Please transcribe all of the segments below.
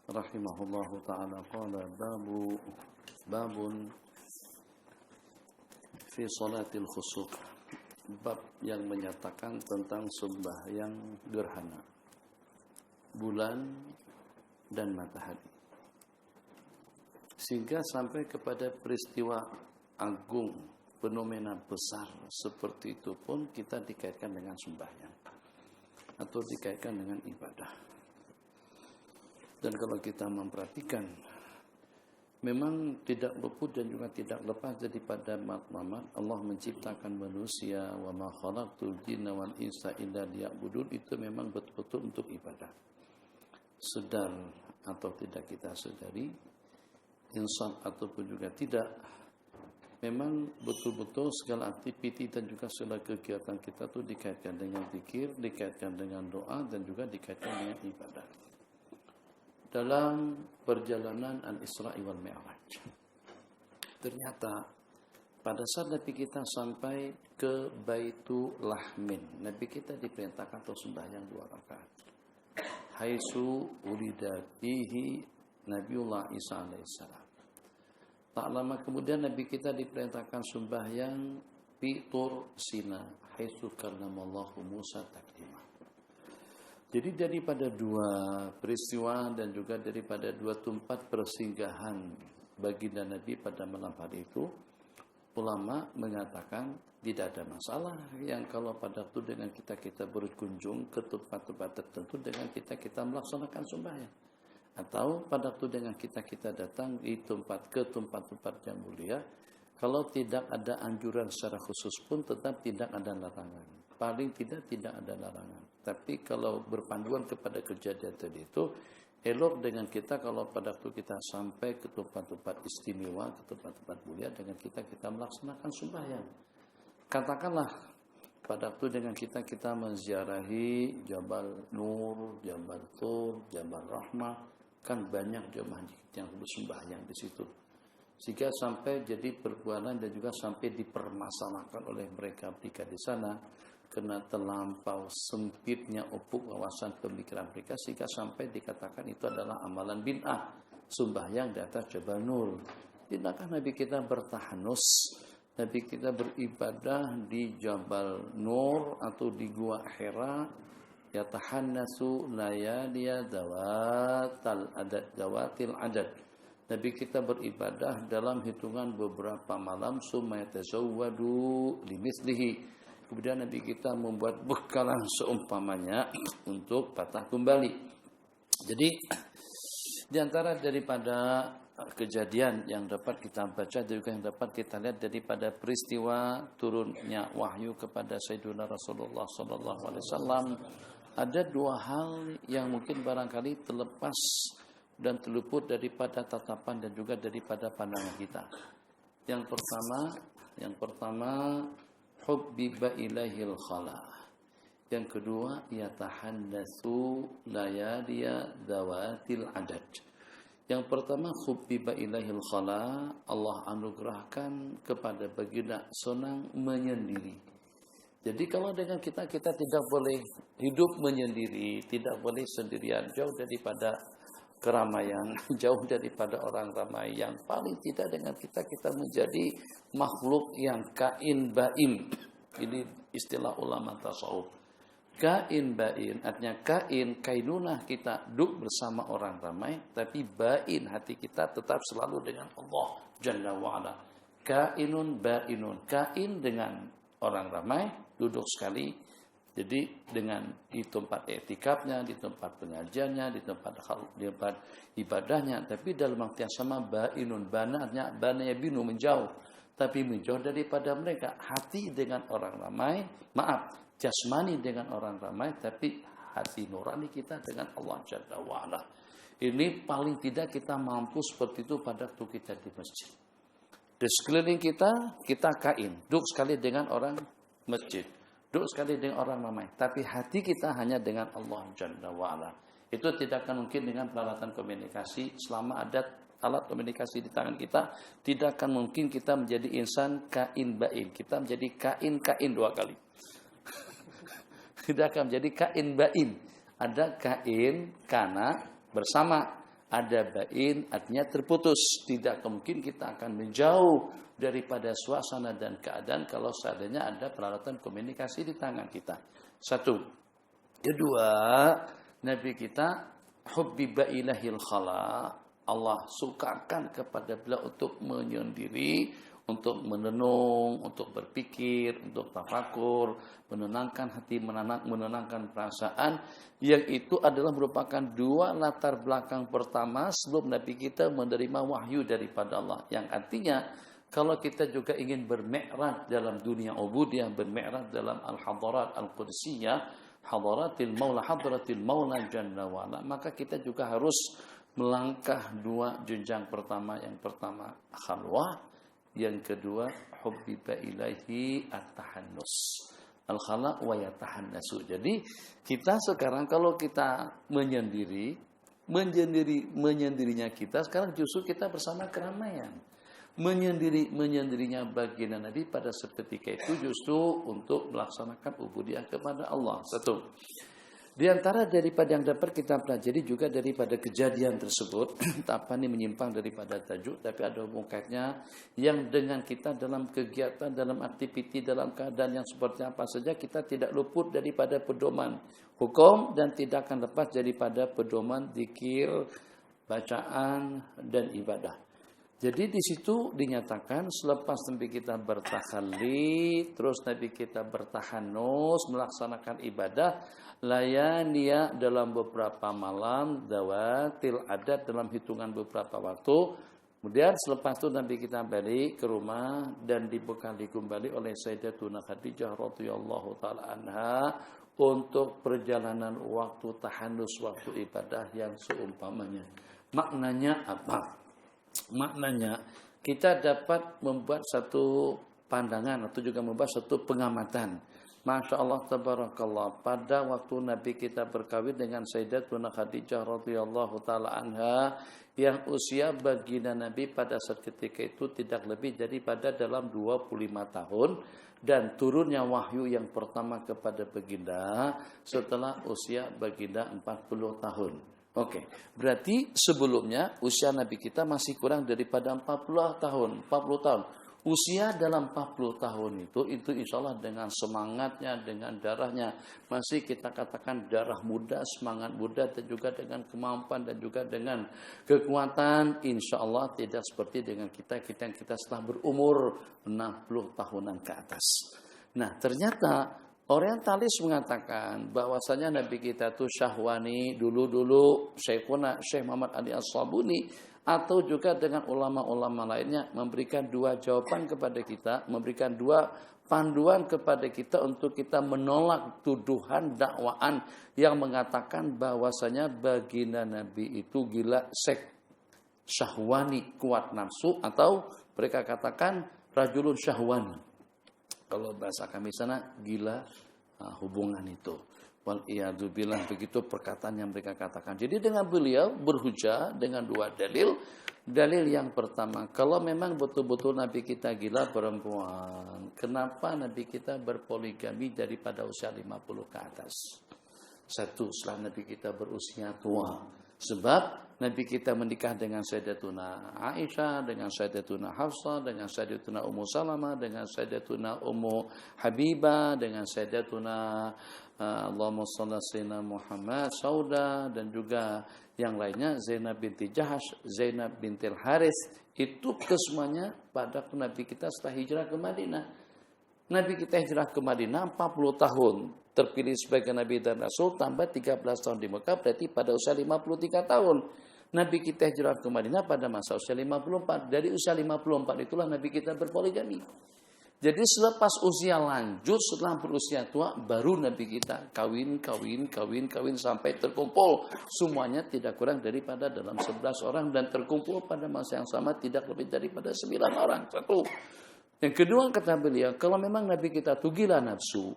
rahimahullahu ta'ala qala babun fi salatil khusuf, bab yang menyatakan tentang sembahyang gerhana bulan dan matahari, sehingga sampai kepada peristiwa agung, fenomena besar seperti itu pun kita dikaitkan dengan sembahyang atau dikaitkan dengan ibadah. Dan kalau kita memperhatikan, memang tidak luput dan juga tidak lepas daripada makna Allah menciptakan manusia, wa ma khalaqtul jinna wal insa illa liya'budun, itu memang betul-betul untuk ibadah. Sedar atau tidak kita sadari, insan ataupun juga tidak, memang betul-betul segala aktiviti dan juga segala kegiatan kita itu dikaitkan dengan zikir, dikaitkan dengan doa, dan juga dikaitkan dengan ibadah. Dalam perjalanan Al-Isra wal Mi'raj, ternyata pada saat Nabi kita sampai ke Baitul Lahmin, Nabi kita diperintahkan untuk sembahyang 2 rakaat. Haitsu ulida fihi Nabiullah Isa alaihissalam. Tak lama kemudian Nabi kita diperintahkan sembahyang fi Tur Sina, haitsu kallamallahu Musa taklima. Jadi daripada 2 peristiwa dan juga daripada 2 tempat persinggahan baginda Nabi pada malam hari itu, ulama mengatakan tidak ada masalah yang kalau pada waktu dengan kita berkunjung ke tempat-tempat tertentu dengan kita melaksanakan sembahyang, atau pada waktu dengan kita datang di tempat-tempat yang mulia, kalau tidak ada anjuran secara khusus pun tetap tidak ada larangan. Paling tidak ada larangan. Tapi kalau berpanduan kepada kejadian tadi itu, elok dengan kita kalau pada waktu kita sampai ke tempat-tempat istimewa, ke tempat-tempat mulia, dengan kita melaksanakan sembahyang. Katakanlah pada waktu dengan kita menziarahi Jabal Nur, Jabal Tur, Jabal Rahmah, kan banyak jemaah yang bersembahyang di situ, sehingga sampai jadi perbuatan dan juga sampai dipermasalahkan oleh mereka di sana karena terlampau sempitnya ufuk wawasan pemikiran mereka, sehingga sampai dikatakan itu adalah amalan bid'ah, sembahyang di atas Jabal Nur. Tidakkah Nabi kita bertahanus, Nabi kita beribadah di Jabal Nur atau di Gua Hira, yatahannasu layaliya dawatil adad. Nabi kita beribadah dalam hitungan beberapa malam, summa yatazawwadu limislihi. Kemudian Nabi kita membuat bekalan seumpamanya untuk patah kembali. Jadi di antara daripada kejadian yang dapat kita baca dan juga yang dapat kita lihat daripada peristiwa turunnya wahyu kepada Sayyidina Rasulullah SAW, ada 2 hal yang mungkin barangkali terlepas dan terluput daripada tatapan dan juga daripada pandangan kita. Yang pertama hubbiba ilaihil khala. Yang kedua yatahandatsu layaliya dawatil adad. Yang pertama hubbiba ilaihil khala, Allah anugerahkan kepada baginda senang menyendiri. Jadi kalau dengan kita tidak boleh hidup menyendiri, tidak boleh sendirian, jauh daripada keramaian, jauh daripada orang ramai. Yang paling tidak dengan kita menjadi makhluk yang kain bain. Ini istilah ulama tasawuf. Kain bain, artinya kainunah kita duduk bersama orang ramai, tapi bain hati kita tetap selalu dengan Allah Jalla wa'ala. Kainun bainun, kain dengan orang ramai, duduk sekali. Jadi dengan di tempat etikapnya, di tempat pengajiannya, di tempat ibadahnya, tapi dalam arti yang sama bainun, bananya binu menjauh, tapi menjauh daripada mereka. Hati dengan orang ramai, jasmani dengan orang ramai, tapi hati nurani kita dengan Allah Jalla wa'ala. Ini paling tidak kita mampu seperti itu pada waktu kita di masjid. Di sekeliling kita kain, duduk sekali dengan orang masjid, duduk sekali dengan orang ramai, tapi hati kita hanya dengan Allah Jalla wa'ala. Itu tidak akan mungkin dengan peralatan komunikasi. Selama ada alat komunikasi di tangan kita, tidak akan mungkin kita menjadi insan kain bain. Kita menjadi kain 2 kali. Tidak akan menjadi kain bain. Ada kain kana bersama, ada bain, artinya terputus. Tidak mungkin kita akan menjauh daripada suasana dan keadaan kalau seandainya ada peralatan komunikasi di tangan kita. Satu. Kedua, Nabi kita hubbiba ilahil khala. Allah sukakan kepada beliau untuk menyendiri, untuk menenung, untuk berpikir, untuk tafakur, menenangkan hati, menenangkan perasaan, yang itu adalah merupakan dua latar belakang pertama sebelum Nabi kita menerima wahyu daripada Allah. Yang artinya, kalau kita juga ingin bermi'raj dalam dunia ubudiyah, bermi'raj dalam al-hadarat al-qudsiyah, hadaratil maula, hadaratil maula jalla wa'ala, maka kita juga harus melangkah dua jenjang pertama. Yang pertama khalwah, yang kedua hubbiba ilaihi at-tahannus. Al-khala wa yatahannasu. Jadi kita sekarang kalau kita menyendirinya kita sekarang justru kita bersama keramaian. Menyendirinya baginda Nabi pada seketika itu justru untuk melaksanakan ubudiyah kepada Allah. Satu. Di antara daripada yang dapat kita pelajari juga daripada kejadian tersebut, apa ini menyimpang daripada tajuk, tapi ada hubung kaitnya yang dengan kita dalam kegiatan, dalam aktiviti, dalam keadaan yang seperti apa saja, kita tidak luput daripada pedoman hukum dan tidak akan lepas daripada pedoman zikir, bacaan, dan ibadah. Jadi di situ dinyatakan selepas Nabi kita bertahalli, terus Nabi kita bertahanus, melaksanakan ibadah, layania dalam beberapa malam, dawatil adat dalam hitungan beberapa waktu. Kemudian selepas itu Nabi kita balik ke rumah dan dibekali kembali oleh Sayyidatuna Khadijah radhiyallahu taala anha untuk perjalanan waktu tahanus, waktu ibadah yang seumpamanya. Maknanya apa? Maknanya kita dapat membuat satu pandangan atau juga membuat satu pengamatan. Masya Allah tabarakallah, pada waktu Nabi kita berkawin dengan Sayyidatuna Khadijah radhiyallahu taala anha, yang usia baginda Nabi pada saat ketika itu tidak lebih daripada dalam 25 tahun, dan turunnya wahyu yang pertama kepada baginda setelah usia baginda 40 tahun. Oke, berarti sebelumnya usia Nabi kita masih kurang daripada 40 tahun. Usia dalam 40 tahun itu insya Allah dengan semangatnya, dengan darahnya, masih kita katakan darah muda, semangat muda, dan juga dengan kemampuan dan juga dengan kekuatan, insya Allah tidak seperti dengan kita yang kita setelah berumur 60 tahunan ke atas. Nah, ternyata orientalis mengatakan bahwasanya Nabi kita itu syahwani, dulu Syekh Muhammad Ali As-Sabuni atau juga dengan ulama-ulama lainnya memberikan dua jawaban kepada kita, memberikan dua panduan kepada kita untuk kita menolak tuduhan dakwaan yang mengatakan bahwasanya baginda Nabi itu gila, syahwani, kuat nafsu, atau mereka katakan rajulun syahwani. Kalau bahasa kami sana gila hubungan itu. Wal'iyadzubillah, begitu perkataan yang mereka katakan. Jadi dengan beliau berhujah dengan dua dalil. Dalil yang pertama, kalau memang betul-betul Nabi kita gila perempuan, kenapa Nabi kita berpoligami daripada usia 50 ke atas? Satu, setelah Nabi kita berusia tua. Sebab Nabi kita menikah dengan Sayyidatuna Aisyah, dengan Sayyidatuna Hafsah, dengan Sayyidatuna Ummu Salamah, dengan Sayyidatuna Ummu Habibah, dengan Sayyidatuna Allahumma shalli sayyidina Muhammad Sauda, dan juga yang lainnya, Zainab binti Jahash, Zainab bintil Haris. Itu kesemuanya pada Nabi kita setelah hijrah ke Madinah. Nabi kita hijrah ke Madinah 40 tahun. Terpilih sebagai Nabi dan Rasul, tambah 13 tahun di Mekah, berarti pada usia 53 tahun. Nabi kita hijrah ke Madinah pada masa usia 54. Dari usia 54 itulah Nabi kita berpoligami. Jadi selepas usia lanjut, setelah berusia tua, baru Nabi kita kawin sampai terkumpul. Semuanya tidak kurang daripada dalam 11 orang, dan terkumpul pada masa yang sama tidak lebih daripada 9 orang. Satu. Yang kedua, kata beliau, kalau memang Nabi kita itu gila nafsu,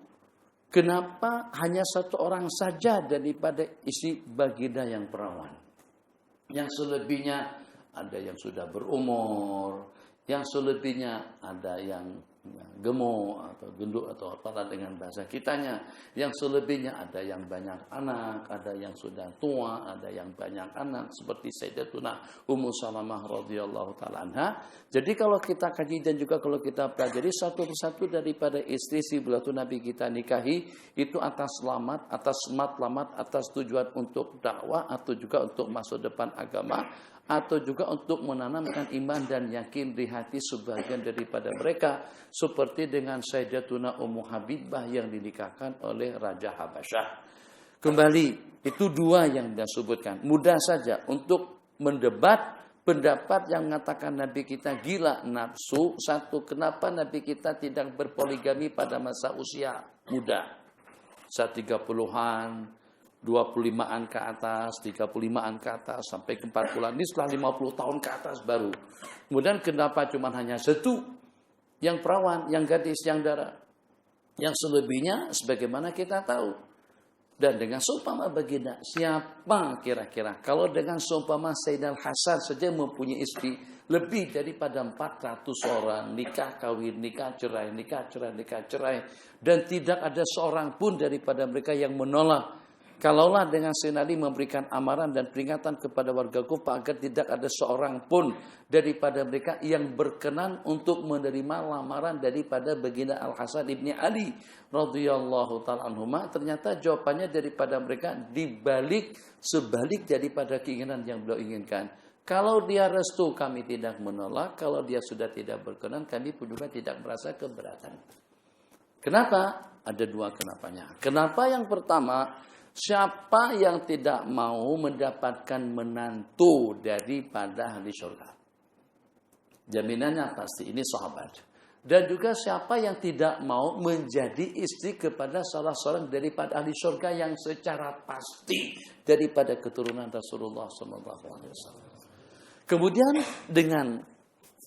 kenapa hanya satu orang saja daripada isi baginda yang perawan? Yang selebihnya ada yang sudah berumur, yang selebihnya ada yang gemuk atau gendut atau apalah dengan bahasa kitanya. Yang selebihnya ada yang banyak anak, ada yang sudah tua, ada yang banyak anak seperti Sayyidatuna Ummu Salamah radhiyallahu taala anha. Jadi kalau kita kaji dan juga kalau kita pelajari satu persatu daripada istri beliau Nabi kita nikahi itu atas selamat, atas matlamat, atas tujuan untuk dakwah atau juga untuk masuk depan agama, atau juga untuk menanamkan iman dan yakin di hati sebagian daripada mereka, seperti dengan Sayyidatuna Ummu Habibah yang dinikahkan oleh Raja Habasyah. Kembali, itu dua yang dia sebutkan. Mudah saja untuk mendebat pendapat yang mengatakan Nabi kita gila nafsu. Satu, kenapa Nabi kita tidak berpoligami pada masa usia muda? Saat 30-an, 25-an ke atas, 35-an ke atas, sampai ke 40-an. Ini setelah 50 tahun ke atas baru. Kemudian kenapa cuma hanya satu yang perawan, yang gadis, yang darah. Yang selebihnya sebagaimana kita tahu. Dan dengan seumpama baginda, siapa kira-kira? Kalau dengan seumpama Sayyidina Hasan saja mempunyai istri lebih daripada 400 orang, nikah kawin, nikah cerai, nikah cerai, nikah cerai. Dan tidak ada seorang pun daripada mereka yang menolak. Kalaulah dengan Sayyidina Ali memberikan amaran dan peringatan kepada warga Kufah agar tidak ada seorang pun daripada mereka yang berkenan untuk menerima lamaran daripada baginda Al-Hasan ibni Ali radhiyallahu ta'ala anhuma, ternyata jawabannya daripada mereka dibalik sebalik daripada keinginan yang beliau inginkan. Kalau dia restu kami tidak menolak, kalau dia sudah tidak berkenan kami pun juga tidak merasa keberatan. Kenapa? Ada dua kenapanya. Kenapa? Yang pertama, siapa yang tidak mau mendapatkan menantu daripada ahli surga? Jaminannya pasti ini sahabat. Dan juga siapa yang tidak mau menjadi istri kepada salah seorang daripada ahli surga yang secara pasti daripada keturunan Rasulullah SAW. Kemudian dengan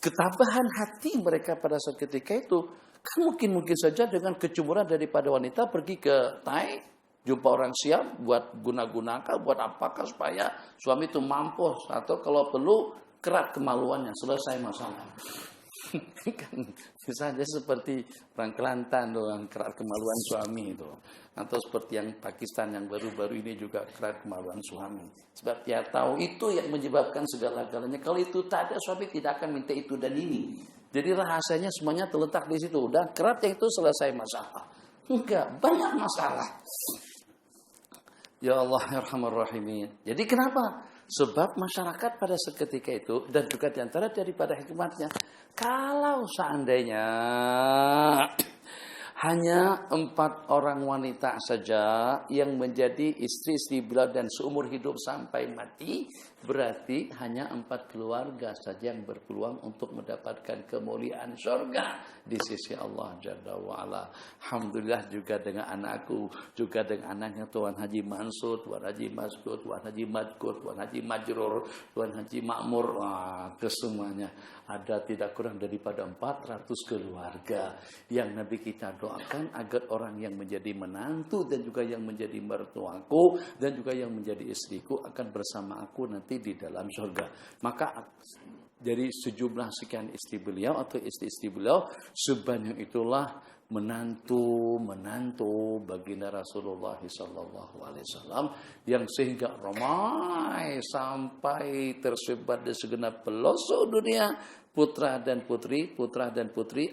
ketabahan hati mereka pada saat ketika itu, kan mungkin saja dengan kecemburuan daripada wanita pergi ke Thai, jumpa orang siap buat guna-gunakan, buat apakah supaya suami itu mampus atau kalau perlu kerat kemaluannya, selesai masalah. Kan misalnya seperti orang Kelantan yang kerat kemaluan suami itu, atau seperti yang Pakistan yang baru-baru ini juga kerat kemaluan suami. Sebab dia tahu itu yang menyebabkan segala-galanya. Kalau itu tak ada, suami tidak akan minta itu dan ini. Jadi rahasianya semuanya terletak di situ. Udah kerat itu selesai masalah. Enggak, banyak masalah. Ya Allah ya Rahman Rahimin. Jadi kenapa? Sebab masyarakat pada seketika itu, dan juga diantara daripada hikmatnya, kalau seandainya hanya 4 orang wanita saja yang menjadi istri-istri beliau dan seumur hidup sampai mati, berarti hanya 4 keluarga saja yang berpeluang untuk mendapatkan kemuliaan surga di sisi Allah Jalla wa'ala. Alhamdulillah juga dengan anakku, juga dengan anaknya Tuan Haji Mansur, Tuan Haji Maskud, Tuan Haji Madkud, Tuan Haji Majrur, Tuan Haji Makmur, kesemuanya ada tidak kurang daripada 400 keluarga yang Nabi kita doakan agar orang yang menjadi menantu dan juga yang menjadi mertuaku dan juga yang menjadi istriku akan bersama aku nanti di dalam surga. Maka dari sejumlah sekian istri beliau atau istri-istri beliau, sebanyak itulah menantu baginda Rasulullah SAW yang sehingga ramai sampai tersebar di segenap pelosok dunia, putra dan putri,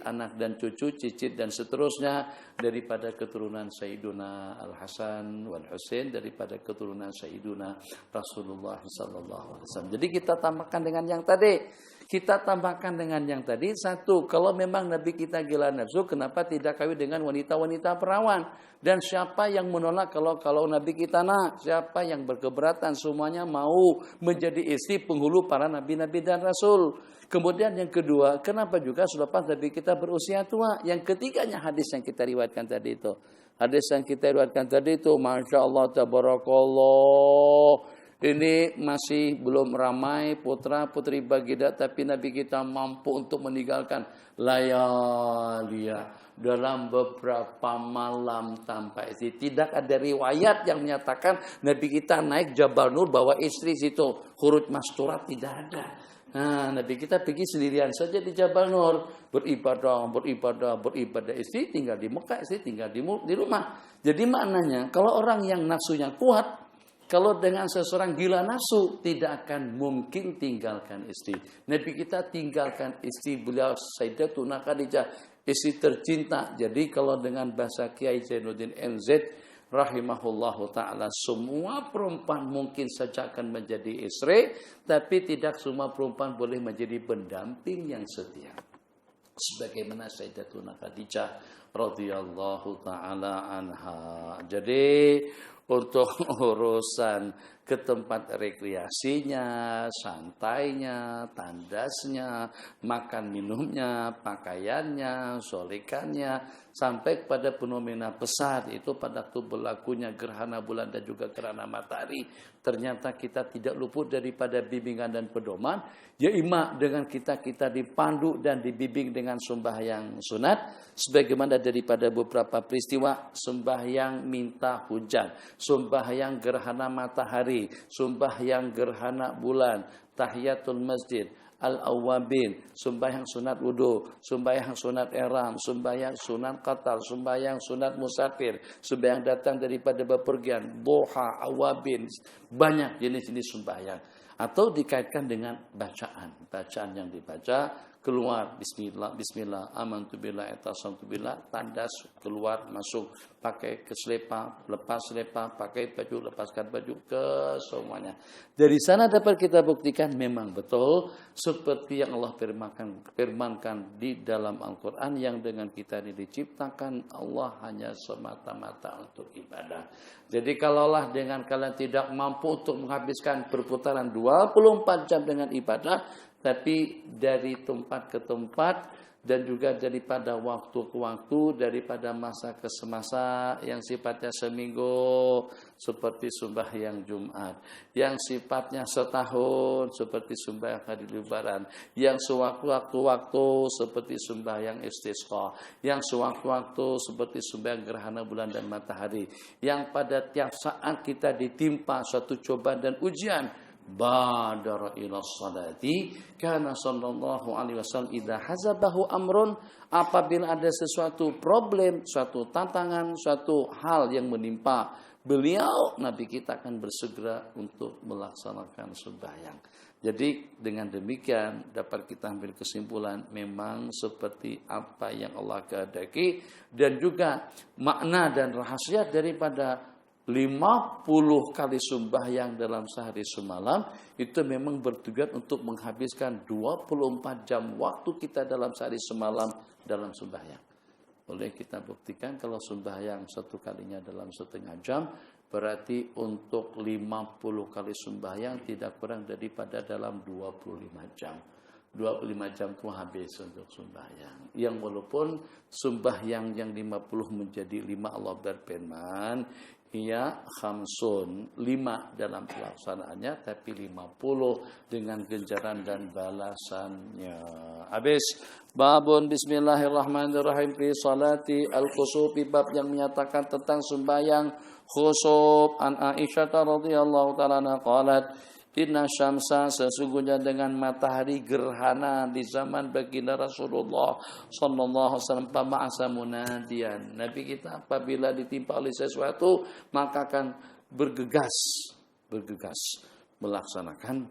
anak dan cucu, cicit dan seterusnya daripada keturunan Sayyiduna Al-Hasan wal Husain, daripada keturunan Sayyiduna Rasulullah SAW. Jadi kita tambahkan dengan yang tadi. Satu, kalau memang Nabi kita gila nafsu, kenapa tidak kawin dengan wanita-wanita perawan? Dan siapa yang menolak kalau Nabi kita siapa yang berkeberatan? Semuanya mau menjadi istri penghulu para nabi-nabi dan rasul. Kemudian yang kedua, kenapa juga selepas Nabi kita berusia tua? Yang ketiganya hadis yang kita riwayatkan tadi itu. Masya Allah, tabarakallah. Ini masih belum ramai putra-putri baginda, tapi Nabi kita mampu untuk meninggalkan layalia dalam beberapa malam tanpa istri. Tidak ada riwayat yang menyatakan Nabi kita naik Jabal Nur bawa istri situ. Khuruj masturat tidak ada. Nah, Nabi kita pergi sendirian saja di Jabal Nur, beribadah. Istri tinggal di Mekah, istri tinggal di rumah. Jadi maknanya, kalau orang yang nafsunya kuat, kalau dengan seseorang gila nafsu, tidak akan mungkin tinggalkan istri. Nabi kita tinggalkan istri beliau Sayyidatuna Khadijah, istri tercinta. Jadi kalau dengan bahasa Kiai Zainuddin MZ rahimahullahu ta'ala, semua perempuan mungkin saja akan menjadi istri, tapi tidak semua perempuan boleh menjadi pendamping yang setia. Sebagaimana Sayyidatuna Khadijah radhiyallahu ta'ala anha. Jadi untuk urusan ke tempat rekreasinya, santainya, tandasnya, makan minumnya, pakaiannya, solekannya, sampai kepada fenomena besar itu pada waktu berlakunya gerhana bulan dan juga gerhana matahari. Ternyata kita tidak luput daripada bimbingan dan pedoman. Ya ima dengan kita dipandu dan dibimbing dengan sembahyang sunat, sebagaimana daripada beberapa peristiwa sembahyang minta hujan, sembahyang gerhana matahari, sembahyang gerhana bulan, tahiyatul masjid, al-awwabin, sembahyang sunat wudu, sembahyang sunat ihram, sembahyang sunat qatar, sembahyang sunat musafir, sembahyang datang daripada bepergian, duha, awabin, banyak jenis-jenis sembahyang. Atau dikaitkan dengan bacaan yang dibaca, keluar bismillah amantu billah itasamtu billah, tandas keluar masuk, pakai keselepa, lepas selepa, pakai baju, lepaskan baju, ke semuanya. Dari sana dapat kita buktikan memang betul seperti yang Allah firmankan di dalam Al-Qur'an, yang dengan kita ini diciptakan Allah hanya semata-mata untuk ibadah. Jadi kalaulah dengan kalian tidak mampu untuk menghabiskan perputaran 24 jam dengan ibadah, tapi dari tempat ke tempat dan juga daripada waktu ke waktu, daripada masa ke semasa, yang sifatnya seminggu seperti sembahyang Jumat, yang sifatnya setahun seperti sembahyang hari Lebaran, yang sewaktu-waktu seperti sembahyang istisqa, yang sewaktu-waktu seperti sembahyang gerhana bulan dan matahari, yang pada tiap saat kita ditimpa suatu cobaan dan ujian, badara ila salati, karena sallallahu alaihi wasallam idza hazabahu amrun, apabila ada sesuatu problem, suatu tantangan, suatu hal yang menimpa beliau, Nabi kita akan bersegera untuk melaksanakan sembahyang. Jadi dengan demikian dapat kita ambil kesimpulan memang seperti apa yang Allah kehendaki, dan juga makna dan rahasia daripada 50 kali sembahyang dalam sehari semalam itu memang bertujuan untuk menghabiskan 24 jam waktu kita dalam sehari semalam dalam sembahyang. Boleh kita buktikan kalau sembahyang satu kalinya dalam setengah jam, berarti untuk 50 kali sembahyang tidak kurang daripada dalam 25 jam. 25 jam itu habis untuk sembahyang. Yang walaupun sembahyang yang 50 menjadi 5, Allah berfirman, ia khamsun, 5 dalam pelaksanaannya, tapi 50 dengan ganjaran dan balasannya. Habis. Babun bismillahirrahmanirrahim fi salati al-khusufi, bab yang menyatakan tentang sembahyang khusuf. An Aisyah radhiyallahu ta'ala qalat, inna syamsa, sesungguhnya dengan matahari gerhana di zaman baginda Rasulullah sallallahu alaihi wasallam, pama'asa munadian, Nabi kita apabila ditimpa oleh sesuatu maka akan bergegas melaksanakan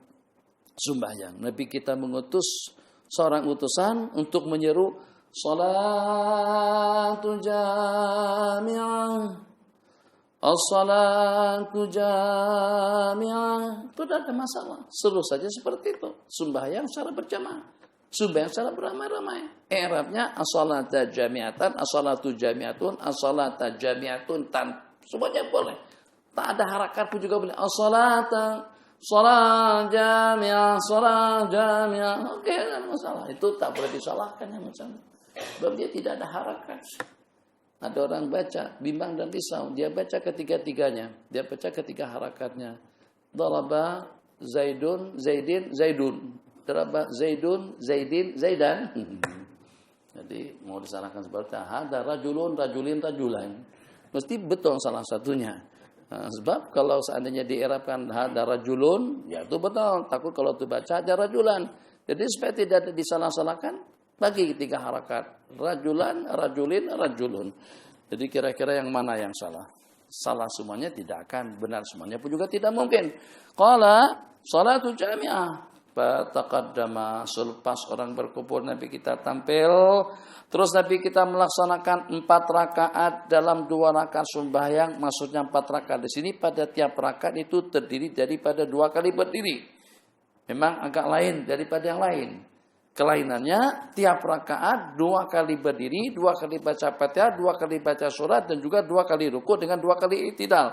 sembahyang. Nabi kita mengutus seorang utusan untuk menyeru salatu jami'ah, as-salatu jami'ah. Itu tidak ada masalah. Seluruh saja seperti itu. Sembahyang secara berjamaah, sembahyang secara beramai-ramai. I'rabnya as-salatu jami'atan, as-salatu jami'atun, as-salatu jami'atun, semuanya boleh. Tak ada harakat pun juga boleh. As-salatu, salat jami'ah, salat jami'ah. Oke, tidak ada masalah. Itu tak boleh disalahkan ya macam. Sebab dia tidak ada harakat. Ada orang baca bimbang dan risau, dia baca ketiga-tiganya, dia baca ketiga harakatnya. Daraba Zaidun, Zaidin, Zaidun. Daraba Zaidun, Zaidin, Zaidan. Jadi mau disalahkan seperti ada rajulun, rajulin, rajulan. Mesti betul salah satunya. Nah, sebab kalau seandainya dierapkan ada rajulun, ya itu betul. Takut kalau itu baca ada rajulan. Jadi supaya tidak disalah-salahkan, bagi 3 harakat. Rajulan, rajulin, rajulun. Jadi kira-kira yang mana yang salah? Salah semuanya tidak akan, benar semuanya pun juga tidak mungkin. Qala salatu jami'ah. Fataqaddama, selepas orang berkumpul Nabi kita tampil. Terus Nabi kita melaksanakan 4 rakaat dalam 2 rakaat sembahyang. Maksudnya 4 rakaat di sini pada tiap rakaat itu terdiri daripada 2 kali berdiri. Memang agak lain daripada yang lain. Kelainannya tiap rakaat 2 kali berdiri, 2 kali baca Fatihah, 2 kali baca surat dan juga 2 kali ruku dengan 2 kali i'tidal.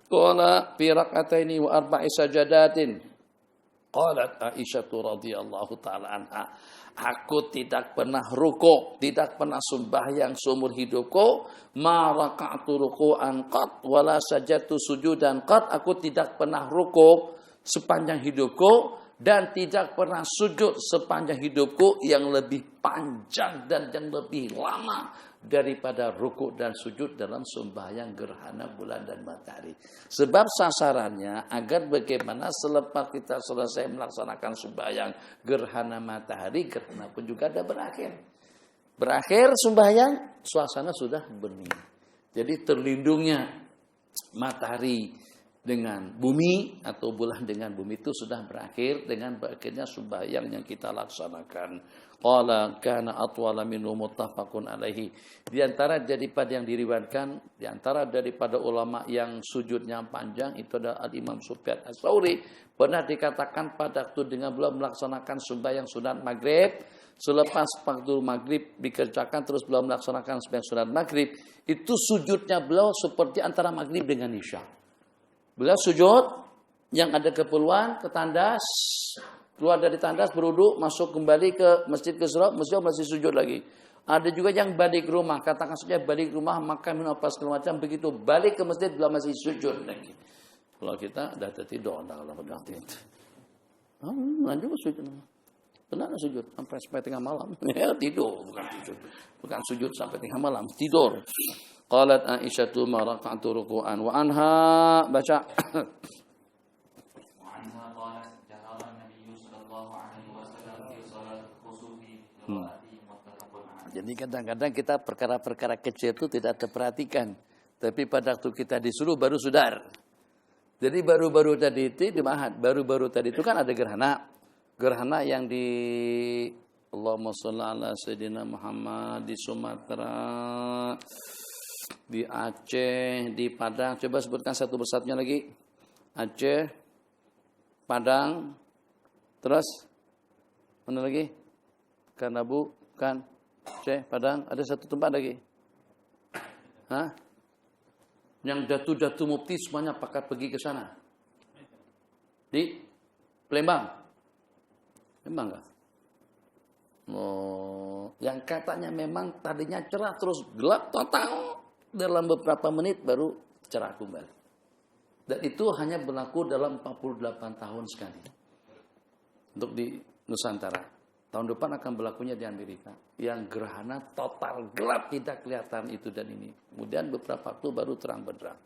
Qala fi rak'ataini wa arba'i sajadatin. Qalat Aisyah radhiyallahu taala anha, aku tidak pernah ruku, tidak pernah sembahyang seumur hidupku, ma raka'tu ruku'an qat wala sajadtu sujudan qat, aku tidak pernah ruku sepanjang hidupku dan tidak pernah sujud sepanjang hidupku yang lebih panjang dan yang lebih lama daripada ruku dan sujud dalam sembahyang gerhana bulan dan matahari. Sebab sasarannya agar bagaimana selepas kita selesai melaksanakan sembahyang gerhana matahari, gerhana pun juga ada berakhir. Berakhir sembahyang, suasana sudah bening. Jadi terlindungnya matahari dengan bumi atau bulan dengan bumi itu sudah berakhir dengan berakhirnya sembahyang yang kita laksanakan. Qala kana atwala minhu muttafaqun alaihi. Di antara daripada yang diriwayatkan, di antara daripada ulama yang sujudnya panjang itu adalah Al-Imam Sufyan Ats-Tsauri. Pernah dikatakan pada waktu dengan beliau melaksanakan sembahyang sunat maghrib, selepas waktu maghrib dikerjakan terus beliau melaksanakan sembahyang sunat maghrib, itu sujudnya beliau seperti antara maghrib dengan isya. Beliau sujud yang ada keperluan ke tandas, keluar dari tandas berwudu, masuk kembali ke masjid ke surau, masih sujud lagi. Ada juga yang balik ke rumah, katakan saja balik ke rumah makan minum apa segala macam, begitu balik ke masjid beliau masih sujud lagi. Kalau kita dah tertidur kalau dah tidur. Lanjut sujud. Benar sujud sampai tengah malam. Ya, tidur bukan sujud sampai tengah malam, tidur. Qalat Aisyah ma raka'tu ruku'an wa anha baca. Jadi kadang-kadang kita perkara-perkara kecil itu tidak terperhatikan. Tapi pada waktu kita disuruh baru sudar. Jadi baru-baru tadi itu di Mahat. Baru-baru tadi itu kan ada gerhana. Gerhana yang di Allahumma sholli ala Sayyidina Muhammad di Sumatera, di Aceh, di Padang. Coba sebutkan satu persatunya lagi. Aceh, Padang, terus mana lagi? Karena bukan Aceh, Padang, ada satu tempat lagi. Hah? Yang datu-datu mufti semuanya pakai pergi ke sana. Di Palembang. Palembang enggak? Oh, yang katanya memang tadinya cerah terus gelap total. Dalam beberapa menit baru cerah kembali. Dan itu hanya berlaku dalam 48 tahun sekali. Untuk di Nusantara. Tahun depan akan berlakunya di Amerika. Yang gerhana total gelap tidak kelihatan itu dan ini. Kemudian beberapa waktu baru terang benderang.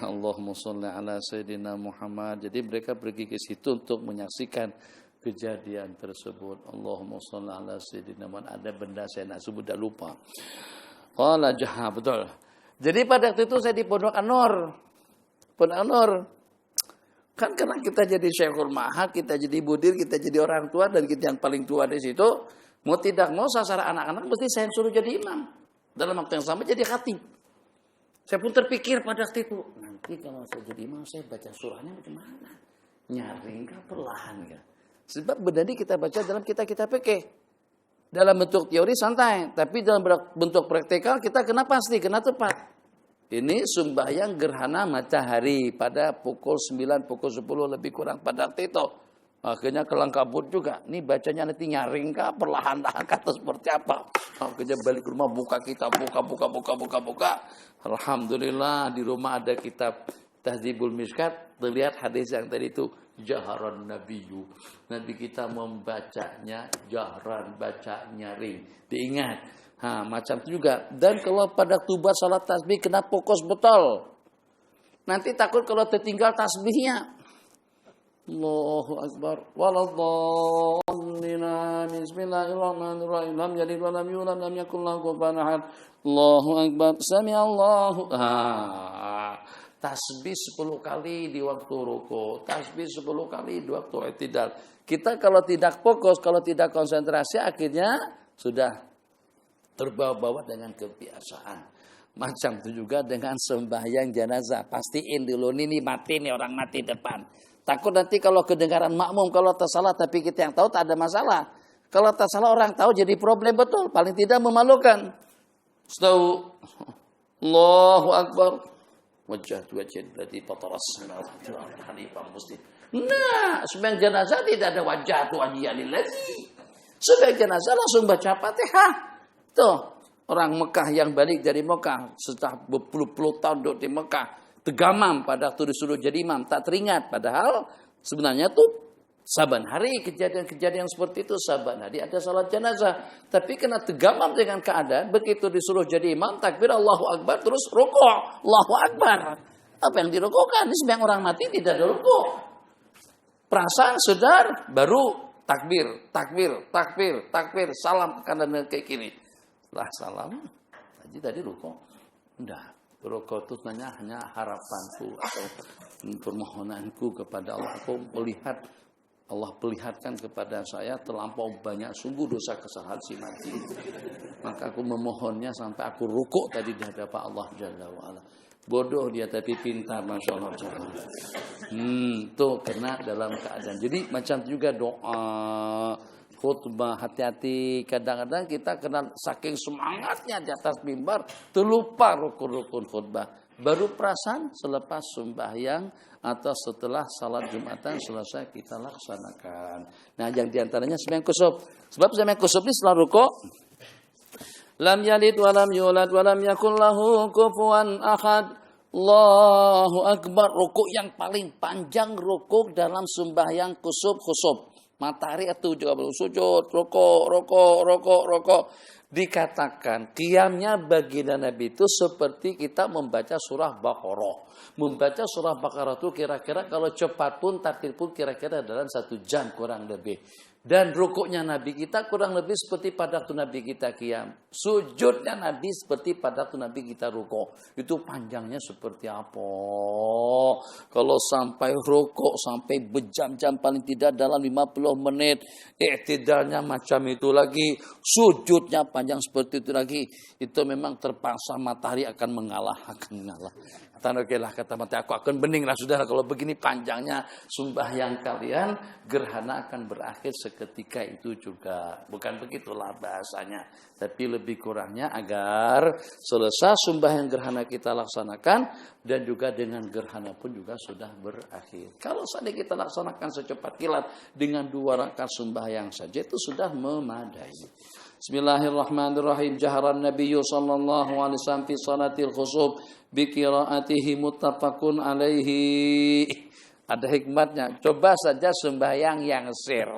Allahumma sholli ala Sayyidina Muhammad. Jadi mereka pergi ke situ untuk menyaksikan kejadian tersebut. Allahumma sholli ala Sayyidina Muhammad. Ada benda saya nak sebut dah lupa. Qala jaha, betul. Jadi pada waktu itu saya di Pondok An-Nur. Pondok An-Nur. Kan karena kita jadi Syekhul Mahad, kita jadi budir, kita jadi orang tua dan kita yang paling tua di situ, mau tidak mau sasaran anak-anak mesti saya suruh jadi imam. Dalam waktu yang sama jadi khatib. Saya pun terpikir pada waktu itu, nanti kalau saya jadi imam saya baca surahnya bagaimana? Nyaring kah perlahan kah? Sebab benar kita baca dalam kitab-kitab fikih. Dalam bentuk teori santai, tapi dalam bentuk praktikal kita kena pasti, kena tepat. Ini sembahyang gerhana matahari pada pukul 9, pukul 10 lebih kurang pada waktu itu. Akhirnya kelang kabut juga. Ini bacanya nanti nyaring kah, perlahan-lahan kata seperti apa. Akhirnya balik ke rumah buka kitab, buka. Alhamdulillah di rumah ada kitab Tahdzibul Mishkat. Terlihat hadis yang tadi itu. Jaharan Nabiyyu. Nabi kita membacanya jahran, baca nyaring. Diingat. Macam itu juga. Dan kalau pada waktu buat salat tasbih kena fokus betul. Nanti takut kalau tertinggal tasbihnya. Allahu Akbar. Waladhdallin. Bismillahirrahmanirrahim. Lam yalid wa lam yulad lam yakul lahu kufuwan ahad. Allahu Akbar. Sami'allahu. Tasbih 10 kali di waktu ruku, tasbih 10 kali di waktu i'tidal. Kita kalau tidak fokus, kalau tidak konsentrasi, akhirnya sudah terbawa-bawa dengan kebiasaan. Macam itu juga dengan sembahyang jenazah. Pastiin dulu ini mati nih, orang mati depan. Takut nanti kalau kedengaran makmum, kalau tersalah tapi kita yang tahu tak ada masalah. Kalau tersalah orang tahu jadi problem betul. Paling tidak memalukan. Tahu Allahu Akbar. Wajah berarti totoros. Nah, sembahyang jenazah tidak ada wajah lagi. Sembahyang jenazah langsung baca Fatihah. Tuh. Orang Mekah yang balik dari Mekah setelah berpuluh-puluh tahun duduk di Mekah, tergamam pada waktu disuruh jadi imam, tak teringat. Padahal sebenarnya tuh saban hari kejadian-kejadian seperti itu, saban hari ada salat jenazah. Tapi kena tergamam dengan keadaan, begitu disuruh jadi imam, takbir Allahu Akbar, terus rukuk, Allahu Akbar. Apa yang dirukukkan? Ini sembahyang orang mati tidak ada rukuk. Perasaan sedar, baru takbir, salam kanan kayak gini. Setelah salam, tadi rukuk. Enggak, rukuk itu hanya harapanku atau permohonanku kepada Allah. Aku melihat Allah perlihatkan kepada saya terlampau banyak sungguh dosa kesalahan si mati. Maka aku memohonnya sampai aku rukuk tadi di hadapan Allah Jalla wa'ala. Bodoh dia tapi pintar, Masya Allah. Tuh kena dalam keadaan. Jadi macam juga doa khutbah, hati-hati. Kadang-kadang kita kena saking semangatnya di atas mimbar, terlupa rukun-rukun khutbah. Baru perasan selepas sembahyang atau setelah salat Jumatan selesai kita laksanakan. Nah, yang diantaranya sembahyang kusuf. Sebab sembahyang kusuf ini setelah rukuk, lam yalid wa lam yulad wa lam yakul lahu kufuwan ahad. Allahu Akbar. Rukuk yang paling panjang rukuk dalam sembahyang kusuf. Matahari itu juga belum sujud, rokok. Dikatakan qiyamnya baginda Nabi itu seperti kita membaca surah Baqarah. Membaca surah Baqarah itu kira-kira kalau cepat pun, tartil pun kira-kira dalam 1 jam kurang lebih. Dan rukuknya Nabi kita kurang lebih seperti pada waktu Nabi kita qiyam. Sujudnya Nabi seperti pada waktu Nabi kita rukuk. Itu panjangnya seperti apa? Kalau sampai rukuk sampai berjam-jam paling tidak dalam 50 menit. I'tidalnya macam itu lagi. Sujudnya panjang seperti itu lagi. Itu memang terpaksa matahari akan mengalah. Okelah kata mati, aku akan bening lah saudara. Kalau begini panjangnya sembahyang kalian, gerhana akan berakhir seketika itu juga. Bukan begitulah bahasanya. Tapi lebih kurangnya agar selesai sembahyang gerhana kita laksanakan. Dan juga dengan gerhana pun juga sudah berakhir. Kalau seandainya kita laksanakan secepat kilat dengan 2 rakaat sembahyang saja, itu sudah memadai. Bismillahirrahmanirrahim. Jaharan Nabiyyu sallallahu alaihi wasallam fi salatil khusuf bi qiraatihi muttafaqun alaihi. Ada hikmatnya. Coba saja sembahyang yang sir.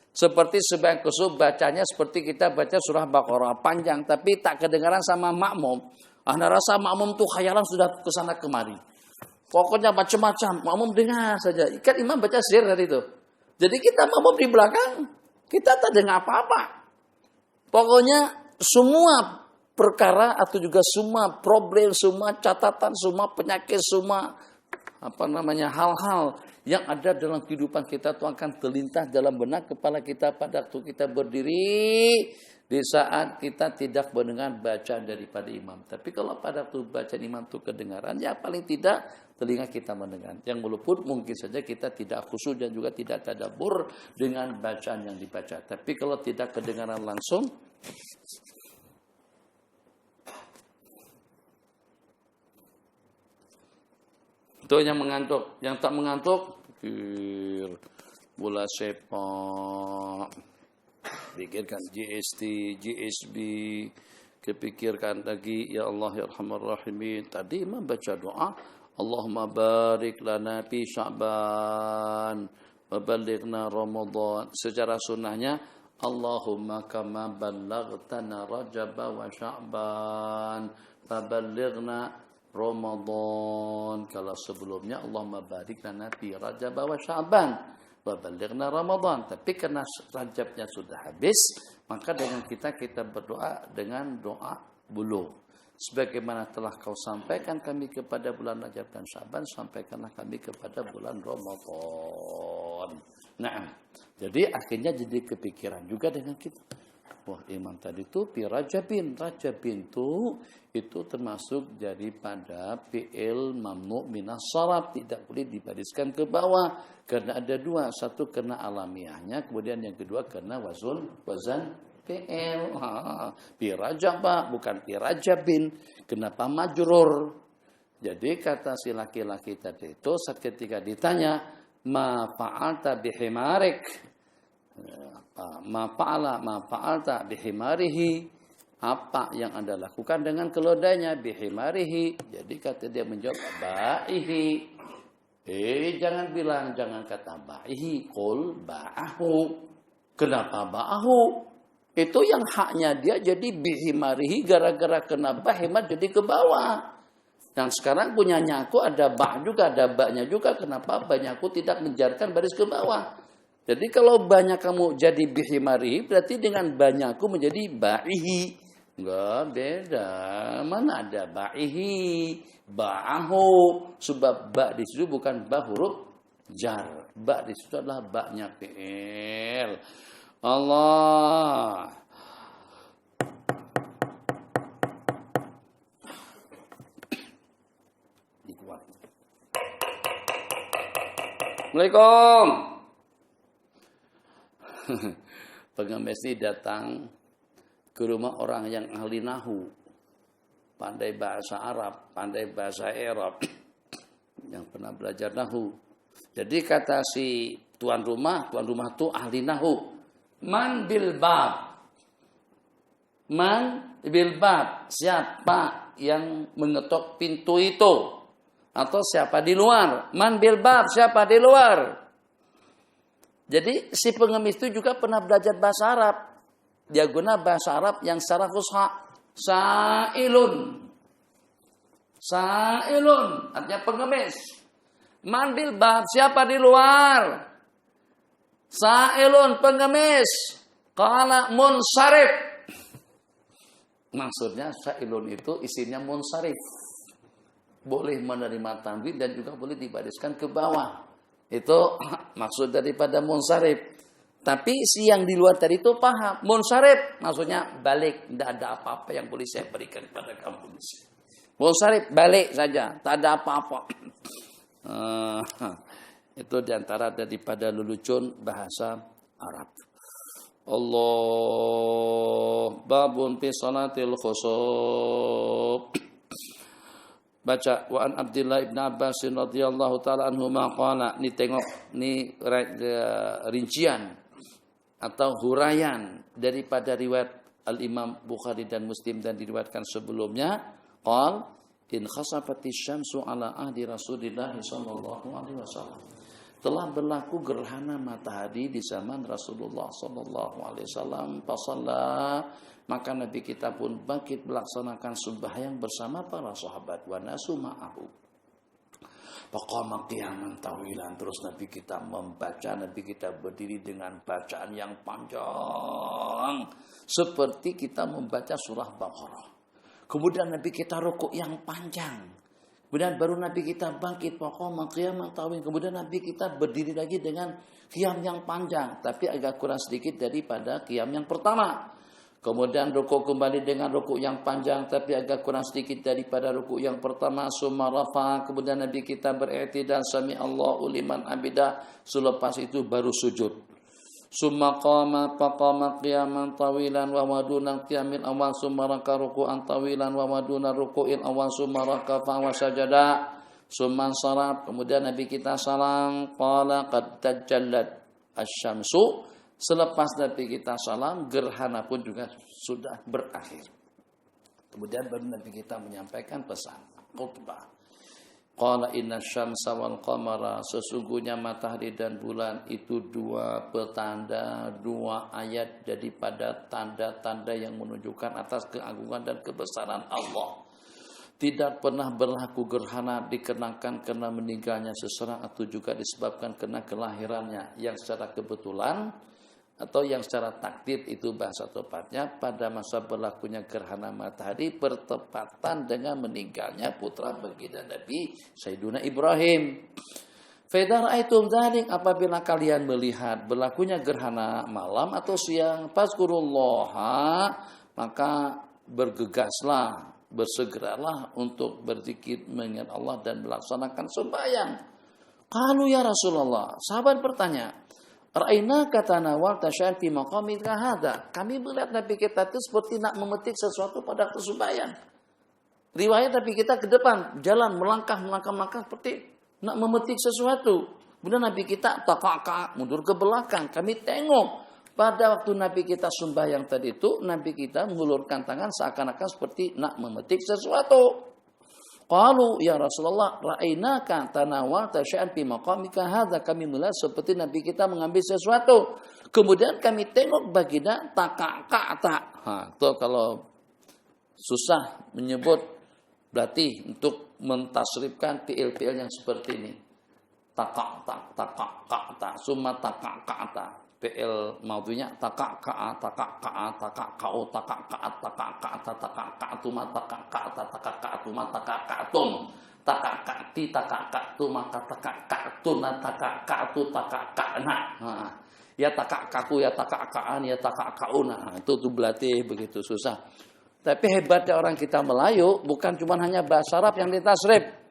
Seperti sembahyang kusuf bacanya seperti kita baca surah Baqarah panjang tapi tak kedengaran sama makmum. Anda rasa makmum tuh khayalan sudah kesana kemari. Pokoknya macam-macam. Makmum dengar saja. Ikan imam baca sir dari itu. Jadi kita makmum di belakang kita tak dengar apa-apa. Pokoknya semua perkara atau juga semua problem, semua catatan, semua penyakit, semua hal-hal yang ada dalam kehidupan kita itu akan terlintas dalam benak kepala kita pada waktu kita berdiri di saat kita tidak mendengar bacaan daripada imam. Tapi kalau pada waktu bacaan imam itu kedengaran, ya paling tidak telinga kita mendengar. Yang walaupun mungkin saja kita tidak khusyuk dan juga tidak tadabbur dengan bacaan yang dibaca. Tapi kalau tidak kedengaran langsung, itu yang mengantuk. Yang tak mengantuk, pikir bola sepak, pikirkan GST, GSB, kepikirkan lagi ya Allah ya Arhamar Rahimin. Tadi imam baca doa, Allahumma barik lana fi Sya'ban wa ballighna Ramadan. Secara sunnahnya Allahumma kama ballaghtana Rajab wa Sya'ban fa ballighna Ramadan. Kalau sebelumnya Allahumma barik lana fi Rajab wa Sya'ban wa balighna Ramadan. Tapi karena Rajabnya sudah habis, maka dengan kita berdoa dengan doa bulughh. Sebagaimana telah kau sampaikan kami kepada bulan Rajab dan Sya'ban, sampaikanlah kami kepada bulan Ramadan. Nah, jadi akhirnya jadi kepikiran juga dengan kita. Wah, imam tadi itu fi Rajabin. Rajabin itu termasuk daripada fi'il mamnu' minas sharaf, tidak boleh dibariskan ke bawah karena ada dua. Satu karena alamiahnya, kemudian yang kedua karena wazan fi'il. Fi Rajaba bukan fi Rajabin. Kenapa majrur? Jadi kata si laki-laki tadi itu saat ketika ditanya, ma fa'alta bihimarik, ma fa'alta bihimarihi, apa yang Anda lakukan dengan keledainya, bihimarihi. Jadi kata dia menjawab ba'ihi. Jangan kata ba'ihi, qul ba'ahu. Kenapa ba'ahu? Itu yang haknya dia jadi bihimarihi, gara-gara kena bahimar jadi ke bawah. Dan sekarang punyanya aku ada ba juga, ada baknya juga. Kenapa banyak aku tidak menjarkan baris ke bawah? Jadi kalau banyak kamu jadi bihimarihi, berarti dengan banyak aku menjadi ba'ihi. Enggak, beda. Mana ada ba'ihi, ba'ahu. Sebab ba di situ bukan ba huruf jar. Ba di situ adalah baknya fi'il. Allah. Dikuat. Assalamualaikum. Pengemis ini datang ke rumah orang yang ahli nahu, pandai bahasa Arab, pandai bahasa Arab, yang pernah belajar nahu. Jadi kata si tuan rumah itu ahli nahu. Man bil bab. Siapa yang mengetok pintu itu? Atau siapa di luar? Man bil bab, siapa di luar? Jadi si pengemis itu juga pernah belajar bahasa Arab. Dia guna bahasa Arab yang secara fusha. Sa'ilun. Artinya pengemis. Man bil bab, siapa di luar? Sa'ilun, pengemis. Qala munsarif. Maksudnya sa'ilun itu isinya munsarif. Boleh menerima tanwin dan juga boleh dibariskan ke bawah. Itu maksud daripada munsarif. Tapi si yang di luar tadi itu paham. Munsarif maksudnya balik. Tidak ada apa-apa yang boleh saya berikan kepada kamu. Munsarif, balik saja. Tak ada apa-apa. Itu diantara daripada lelucon bahasa Arab. Allah babun fi salatil khusuf. Baca wa an Abdullah ibn Abbas radhiyallahu taala anhuma qala. Ni tengok ni rincian atau huraian daripada riwayat Al-Imam Bukhari dan Muslim dan diriwayatkan sebelumnya. Qal in khasafati syamsu ala ahdi Rasulillah sallallahu alaihi wasallam. Telah berlaku gerhana matahari di zaman Rasulullah sallallahu alaihi wasallam. Fasalla, maka Nabi kita pun bangkit melaksanakan sembahyang bersama para sahabat wa nasu ma'ahu. Faqama qiyaman tawilan, terus Nabi kita membaca, Nabi kita berdiri dengan bacaan yang panjang seperti kita membaca surah Baqarah. Kemudian Nabi kita rukuk yang panjang. Kemudian baru Nabi kita bangkit, faqama qiyaman tawilan. Kemudian Nabi kita berdiri lagi dengan qiyam yang panjang, tapi agak kurang sedikit daripada qiyam yang pertama. Kemudian rukuk kembali dengan rukuk yang panjang tapi agak kurang sedikit daripada rukuk yang pertama. Summa rafa, kemudian Nabi kita beri'tidal sami Allahu liman hamida. Selepas itu baru sujud. Summa qama faqama qiyaman tawilan wa maduna qiyamil awal summa raka ruku'an tawilan wa maduna ruku'il awal summa raka fa wa sajada summa sarab. Kemudian Nabi kita salam qala qad tajallat asy-syamsu. Selepas Nabi kita salam, gerhana pun juga sudah berakhir. Kemudian baru Nabi kita menyampaikan pesan khutbah. Qala inna syamsa wal qamara, sesungguhnya matahari dan bulan itu dua petanda, dua ayat daripada tanda-tanda yang menunjukkan atas keagungan dan kebesaran Allah. Tidak pernah berlaku gerhana dikenakan karena meninggalnya seseorang atau juga disebabkan karena kelahirannya yang secara kebetulan atau yang secara takdir, itu bahasa tepatnya, pada masa berlakunya gerhana matahari bertepatan dengan meninggalnya putra baginda Nabi Sayyiduna Ibrahim. Fa ra'aitum dzalik, apabila kalian melihat berlakunya gerhana malam atau siang, fazkurullaha, maka bergegaslah, bersegeralah untuk berzikir mengingat Allah dan melaksanakan sembahyang. Qalu ya Rasulullah, sahabat bertanya, Ra'ina katana wal tasya'an fi maqamika hadza. Kami melihat Nabi kita itu seperti nak memetik sesuatu pada waktu sembahyang. Riwayat Nabi kita ke depan, jalan melangkah seperti nak memetik sesuatu. Kemudian Nabi kita takak mundur ke belakang. Kami tengok pada waktu Nabi kita sembahyang tadi itu, Nabi kita mengulurkan tangan seakan-akan seperti nak memetik sesuatu. Qalu ya Rasulullah, ra'ainaka tanawalta syai'an fi maqamika hadza. Kami melihat seperti Nabi kita mengambil sesuatu. Kemudian kami tengok baginda takakata. Itu kalau susah menyebut berarti untuk mentasrifkan fiil-fiil yang seperti ini. Takakata, summa takakata. Fi'il maudhunya takakka ya takakkaku ya takakkaan ya takakkauna. Itu berarti begitu susah. Tapi hebatnya orang kita Melayu bukan cuma hanya bahasa Arab yang ditasrif.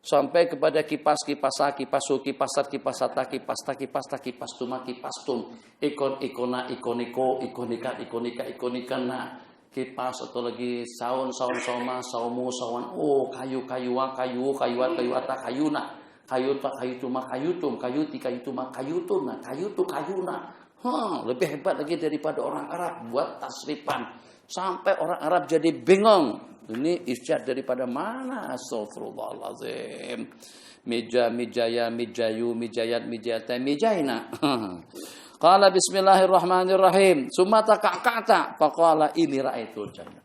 Sampai kepada kipas-kipasa, kipasu, kipasat, kipasata, kipasta, kipasta, kipastuma, kipastum, ikon-ikona, ikoniko, ikonika, ikonika, ikonikana, kipas atau lagi saun, soma, saumu, sawan, kayu-kayuwa, kayuata, kayuna, kayutuma, kayutum, kayuti, kayutuma, kayutuna, kayutu, kayuna. Lebih hebat lagi daripada orang Arab buat tasrifan. Sampai orang Arab jadi bingung. Ini isyad daripada mana? Astagfirullahaladzim. Mija, mijaya, mijayu, mijayat, mijata, mijaina. Qala bismillahirrahmanirrahim. Summa takakata. Faqala ini ra'aitul jannah.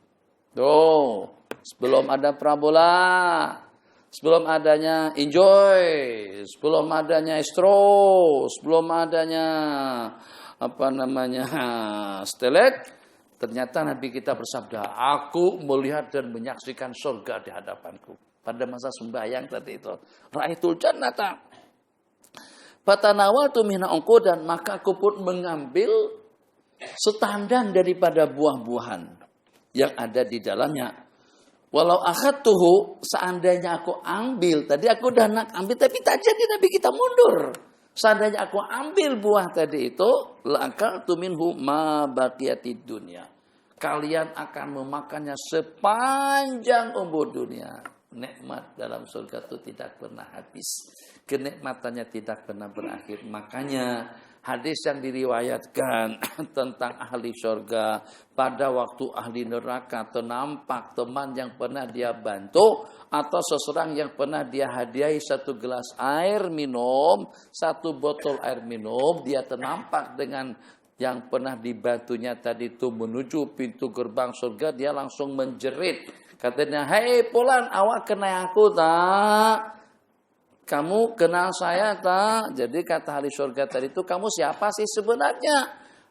Sebelum ada parabola, sebelum adanya enjoy, sebelum adanya estro, sebelum adanya stelet, ternyata Nabi kita bersabda, aku melihat dan menyaksikan surga di hadapanku. Pada masa sembahyang tadi itu. Ra'aitul jannata. Fatanawaltu minha dan maka aku pun mengambil setandan daripada buah-buahan yang ada di dalamnya. Walau akhadtuhu, seandainya aku ambil, tadi aku udah nak ambil tapi tak jadi, Nabi kita mundur. Seandainya aku ambil buah tadi itu, la'akaltu minhu ma baqiyatid dunya. Kalian akan memakannya sepanjang umur dunia. Nikmat dalam surga itu tidak pernah habis. Kenikmatannya tidak pernah berakhir. Makanya hadis yang diriwayatkan tentang ahli surga, pada waktu ahli neraka ternampak teman yang pernah dia bantu atau seseorang yang pernah dia hadiahi satu gelas air minum, satu botol air minum, dia ternampak dengan yang pernah dibantunya tadi itu menuju pintu gerbang surga, dia langsung menjerit. Katanya, "Hei Fulan, awak kenal aku tak? Kamu kenal saya tak?" Jadi kata ahli surga tadi itu, kamu siapa sih sebenarnya?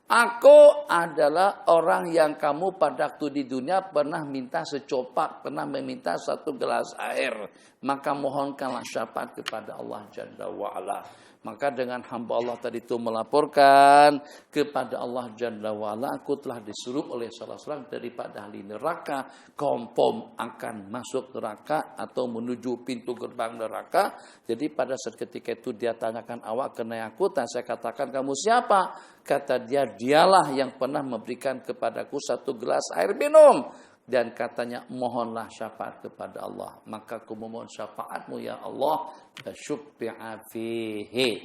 Aku adalah orang yang kamu pada waktu di dunia pernah minta secopak, pernah meminta satu gelas air. Maka mohonkanlah syafaat kepada Allah Jalla wa'ala. Maka dengan hamba Allah tadi itu melaporkan kepada Allah Jalla wa'ala, aku telah disuruh oleh salah seorang daripada ahli neraka, confirm akan masuk neraka atau menuju pintu gerbang neraka. Jadi pada saat ketika itu dia tanyakan, awak kenal aku? Saya katakan, kamu siapa? Kata dia, dialah yang pernah memberikan kepadaku satu gelas air minum. Dan katanya, mohonlah syafaat kepada Allah. Maka aku memohon syafaatmu ya Allah. Fasyuffi'a fihi.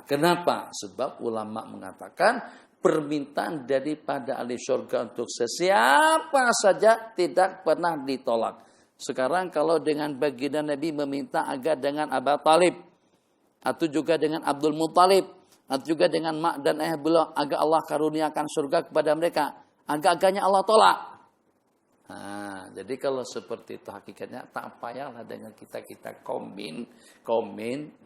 Kenapa? Sebab ulama mengatakan permintaan daripada ahli surga untuk sesiapa saja tidak pernah ditolak. Sekarang kalau dengan baginda Nabi meminta agar dengan Abu Talib, atau juga dengan Abdul Muttalib, atau juga dengan mak dan ayah beliau, agar Allah karuniakan surga kepada mereka, agak-agaknya Allah tolak. Nah, jadi kalau seperti itu hakikatnya tak payahlah dengan kita komen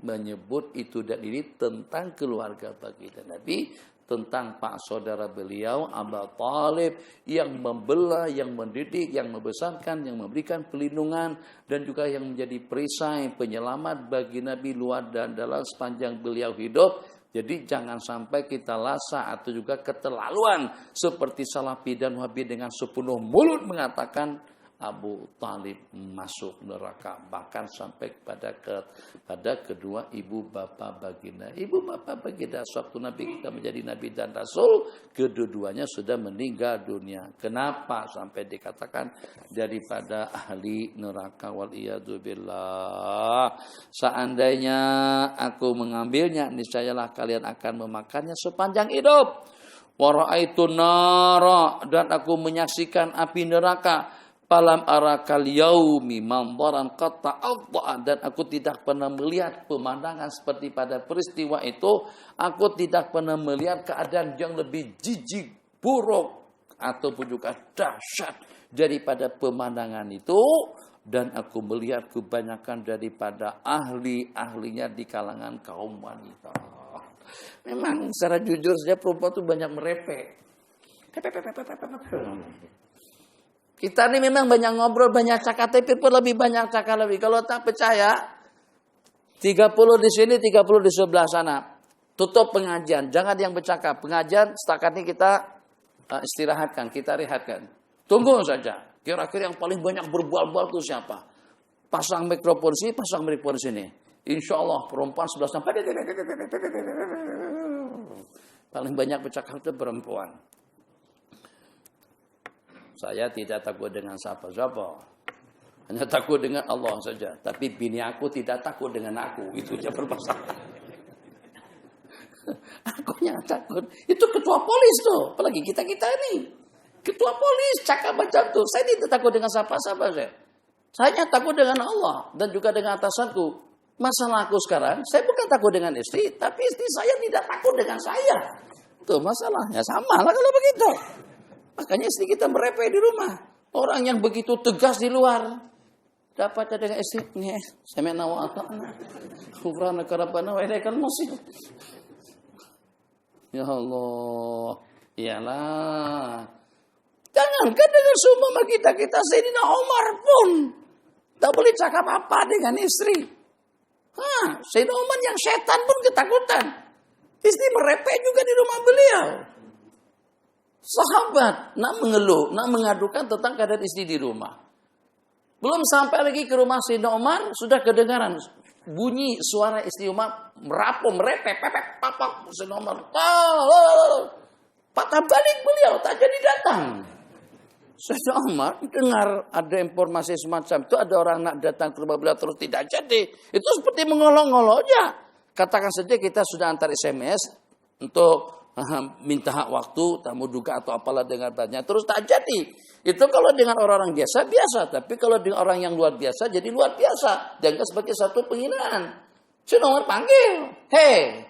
menyebut itu dan ini tentang keluarga baginda Nabi, tentang pak saudara beliau Abu Thalib yang membela, yang mendidik, yang membesarkan, yang memberikan pelindungan dan juga yang menjadi perisai penyelamat bagi Nabi luar dan dalam sepanjang beliau hidup. Jadi jangan sampai kita lasa atau juga keterlaluan seperti Salafi dan Wahabi dengan sepenuh mulut mengatakan Abu Thalib masuk neraka, bahkan sampai pada kedua ibu bapa baginda. Ibu bapa baginda suatu Nabi kita menjadi Nabi dan Rasul, kedua-duanya sudah meninggal dunia. Kenapa sampai dikatakan daripada ahli neraka, wal iyadzubillah. Seandainya aku mengambilnya, niscayalah kalian akan memakannya sepanjang hidup. Wa ra'aitu nara, dan aku menyaksikan api neraka. Falam arakal yaumi manzaran qatta adha, dan aku tidak pernah melihat pemandangan seperti pada peristiwa itu. Aku tidak pernah melihat keadaan yang lebih jijik, buruk ataupun juga dahsyat daripada pemandangan itu. Dan aku melihat kebanyakan daripada ahli-ahlinya di kalangan kaum wanita. Memang secara jujur saja perempuan itu banyak merepek. Kita ini memang banyak ngobrol, banyak cakap, tapi pun lebih banyak cakap lebih. Kalau tak percaya, 30 di sini, 30 di sebelah sana. Tutup pengajian, jangan yang bercakap. Pengajian setakat ini kita istirahatkan, kita rehatkan. Tunggu saja. Kira-kira yang paling banyak berbual-bual itu siapa? Pasang mikrofon sini, pasang mikrofon sini. Insya Allah perempuan sebelah sana. Paling banyak bercakap itu perempuan. Saya tidak takut dengan siapa-siapa. Hanya takut dengan Allah saja. Tapi bini aku tidak takut dengan aku. Itu saja permasalahan. Aku yang takut. Itu ketua polis tuh. Apalagi kita-kita ini. Ketua polis cakap macam tuh. Saya tidak takut dengan siapa-siapa saya. Saya hanya takut dengan Allah. Dan juga dengan atasanku. Masalah aku sekarang. Saya bukan takut dengan istri. Tapi istri saya tidak takut dengan saya. Itu masalahnya. Sama lah kalau begitu. Makanya istri kita merepek di rumah. Orang yang begitu tegas di luar. Dapatnya dengan istri. Sami'na wa ata'na. Ghufranaka rabbana wa ilaikal masir. Ya Allah. Iyalah. Jangankan dengan semua kita. Sayyidina Umar pun. Tak boleh cakap apa dengan istri. Sayyidina Umar yang setan pun ketakutan. Istri merepek juga di rumah beliau. Sahabat nak mengeluh, nak mengadukan tentang keadaan istri di rumah. Belum sampai lagi ke rumah Sayyidina Umar, sudah kedengaran bunyi suara istri Umar merapuh, merepek, pepek, papak. Sayyidina Umar, patah balik beliau, tak jadi datang. Sayyidina Umar dengar ada informasi semacam itu, ada orang nak datang ke rumah beliau terus tidak jadi. Itu seperti mengolok-ngolok aja. Katakan saja kita sudah antar SMS untuk minta hak waktu, tamu duga atau apalah dengan banyak, terus tak jadi. Itu kalau dengan orang-orang biasa, tapi kalau dengan orang yang luar biasa, jadi luar biasa. Dianggap sebagai satu penghinaan. Sayyidina Umar panggil, hei,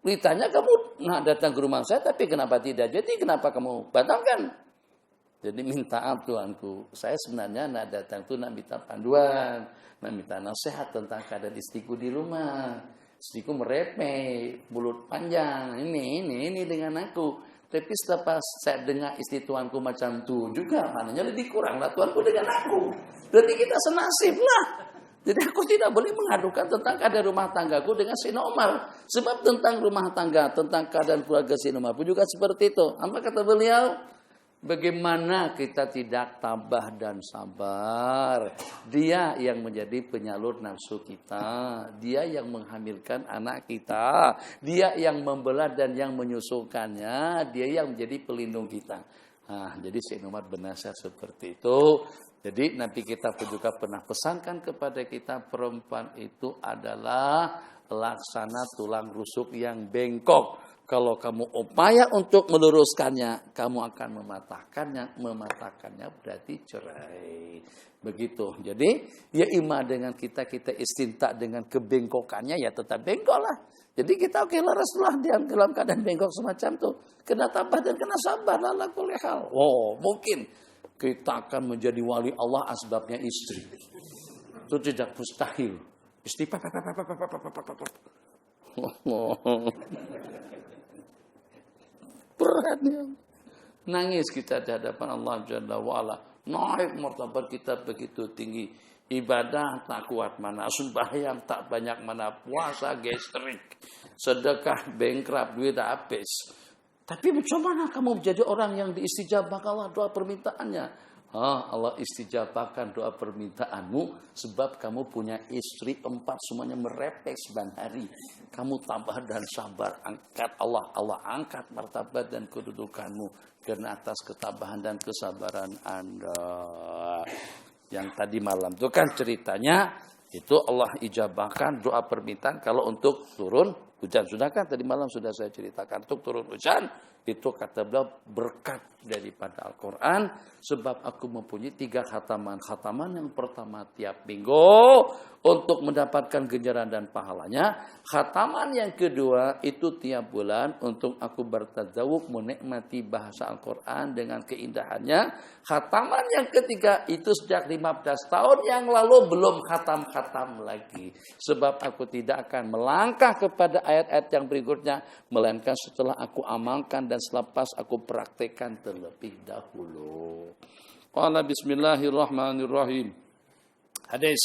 ditanya kamu nak datang ke rumah saya, tapi kenapa tidak jadi, kenapa kamu batalkan? Jadi minta tuanku, saya sebenarnya nak datang tuh nak minta panduan, nak minta nasihat tentang keadaan istriku di rumah. Istriku merepek, mulut panjang, ini dengan aku. Tapi setelah saya dengar istri tuanku macam tu juga, maknanya lebih kurang lah tuanku dengan aku. Berarti kita senasib lah. Jadi aku tidak boleh mengadukan tentang keadaan rumah tanggaku dengan Sayyidina Umar. Sebab tentang rumah tangga, tentang keadaan keluarga Sayyidina Umar pun juga seperti itu. Apa kata beliau? Bagaimana kita tidak tabah dan sabar. Dia yang menjadi penyalur nafsu kita. Dia yang menghamilkan anak kita. Dia yang membela dan yang menyusukannya. Dia yang menjadi pelindung kita. Jadi Sayyidina Umar bernasihat seperti itu. Jadi Nabi kita pun juga pernah pesankan kepada kita, perempuan itu adalah laksana tulang rusuk yang bengkok. Kalau kamu upaya untuk meluruskannya, kamu akan mematahkannya berarti cerai. Begitu. Jadi, ya imah dengan kita istinta dengan kebengkokannya, ya tetap bengkok lah. Jadi kita oke lah Rasulullah dalam keadaan bengkok semacam itu. Kena tabah dan kena sabar lah kulli hal. Mungkin kita akan menjadi wali Allah asbabnya istri. Itu tidak mustahil. Istri beratnya. Nangis kita di hadapan Allah Jalla wa'ala. Naik martabat kita begitu tinggi. Ibadah tak kuat mana. Sembahyang tak banyak mana. Puasa gestrik. Sedekah bengkrap. Duit habis. Tapi bagaimana kamu menjadi orang yang diistijabahkan Allah doa permintaannya? Allah istijabahkan doa permintaanmu sebab kamu punya istri 4 semuanya merepek 9 hari. Kamu tabah dan sabar, angkat Allah angkat martabat dan kedudukanmu karena atas ketabahan dan kesabaran Anda. Yang tadi malam itu kan ceritanya itu Allah ijabahkan doa permintaan kalau untuk turun hujan. Sudah kan tadi malam sudah saya ceritakan untuk turun hujan. Itu kata beliau berkat daripada Al-Quran. Sebab aku mempunyai 3 khataman. Khataman yang pertama tiap minggu untuk mendapatkan ganjaran dan pahalanya. Khataman yang kedua itu tiap bulan untuk aku bertazawuk menikmati bahasa Al-Quran dengan keindahannya. Khataman yang ketiga itu sejak 15 tahun yang lalu belum khatam-khatam lagi. Sebab aku tidak akan melangkah kepada ayat-ayat yang berikutnya. Melainkan setelah aku amalkan dan selepas aku praktekkan terlebih dahulu. Qala bismillahirrahmanirrahim. Hadis.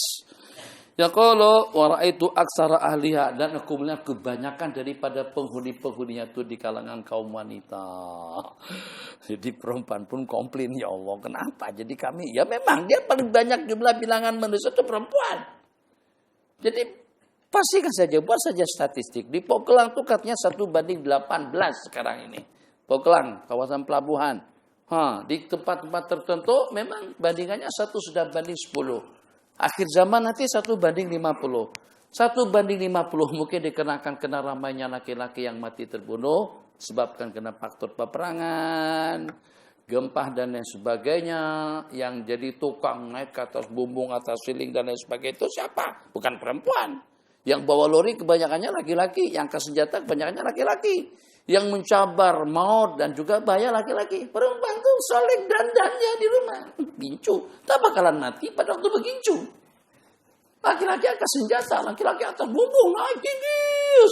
Yaqulu wa ra'aitu aksara ahliha, dan aku melihat kebanyakan daripada penghuni-penghuninya itu di kalangan kaum wanita. Jadi perempuan pun komplain, ya Allah kenapa? Jadi kami, ya memang dia paling banyak jumlah bilangan manusia itu perempuan. Jadi pastikan saja, buat saja statistik. Di Pogelang itu katanya 1:18 sekarang ini. Pogelang, kawasan pelabuhan. Di tempat-tempat tertentu memang bandingannya 1:10. Akhir zaman nanti 1:50. 1:50 mungkin dikenakan kena ramainya laki-laki yang mati terbunuh. Sebabkan kena faktor peperangan, gempa dan lain sebagainya. Yang jadi tukang naik ke atas bumbung, atas siling dan lain sebagainya itu siapa? Bukan perempuan. Yang bawa lori kebanyakannya laki-laki. Yang kesenjata kebanyakannya laki-laki. Yang mencabar maut dan juga bahaya laki-laki. Perempuan tuh saling dandannya di rumah. Gincu. Tak bakalan mati pada waktu begincu. Laki-laki angkat senjata. Laki-laki atas bumbung naik tinggi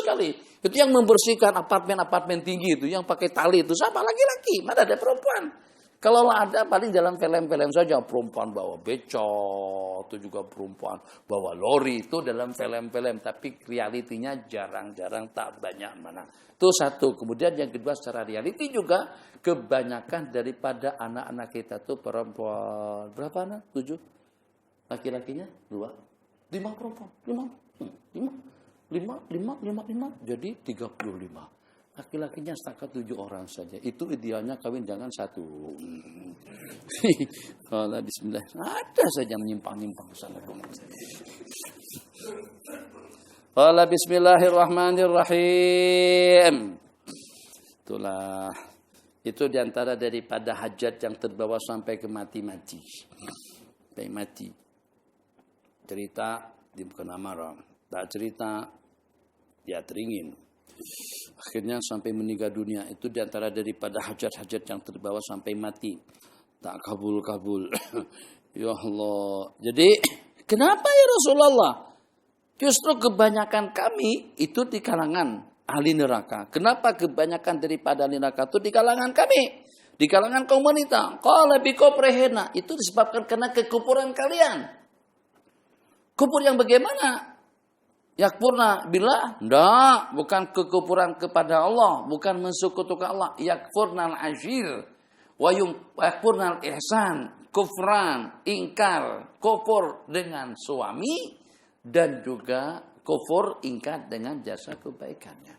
sekali. Itu yang membersihkan apartemen-apartemen tinggi itu. Yang pakai tali itu siapa? Laki-laki. Mana ada perempuan. Kalau ada paling dalam film-film saja. Perempuan bawa becok. Itu juga perempuan bawa lori. Itu dalam film-film. Tapi realitinya jarang-jarang tak banyak mana. Itu satu. Kemudian yang kedua secara realiti juga. Kebanyakan daripada anak-anak kita itu perempuan. Berapa anak? 7. Laki-lakinya 2. 5 perempuan. 5. Jadi 35. Laki-lakinya setakat 7 orang saja. Itu idealnya kawin jangan 1. Kalau bismillah. Ada saja menyimpang-nyimpang sana. Qala bismillahirrahmanirrahim. Itulah. Itu diantara daripada hajat yang terbawa sampai ke mati-mati. Sampai mati. Cerita dia bukan amarah. Tak cerita dia teringin. Akhirnya sampai meninggal dunia. Itu diantara daripada hajat-hajat yang terbawa sampai mati. Tak kabul-kabul. Ya Allah. Jadi kenapa ya Rasulullah? Justru kebanyakan kami itu di kalangan ahli neraka. Kenapa kebanyakan daripada ahli neraka itu di kalangan kami? Di kalangan kaum wanita. Qala biqoprehena. Itu disebabkan karena kekufuran kalian. Kufur yang bagaimana? Yakfurna billah? Enggak. Bukan kekufuran kepada Allah. Bukan mensekutukan Allah. Yakfurna al-ashir. Wa yakfurna al-ihsan. Kufran. Ingkar. Kufur dengan suami. Dan juga kufur ingkar dengan jasa kebaikannya.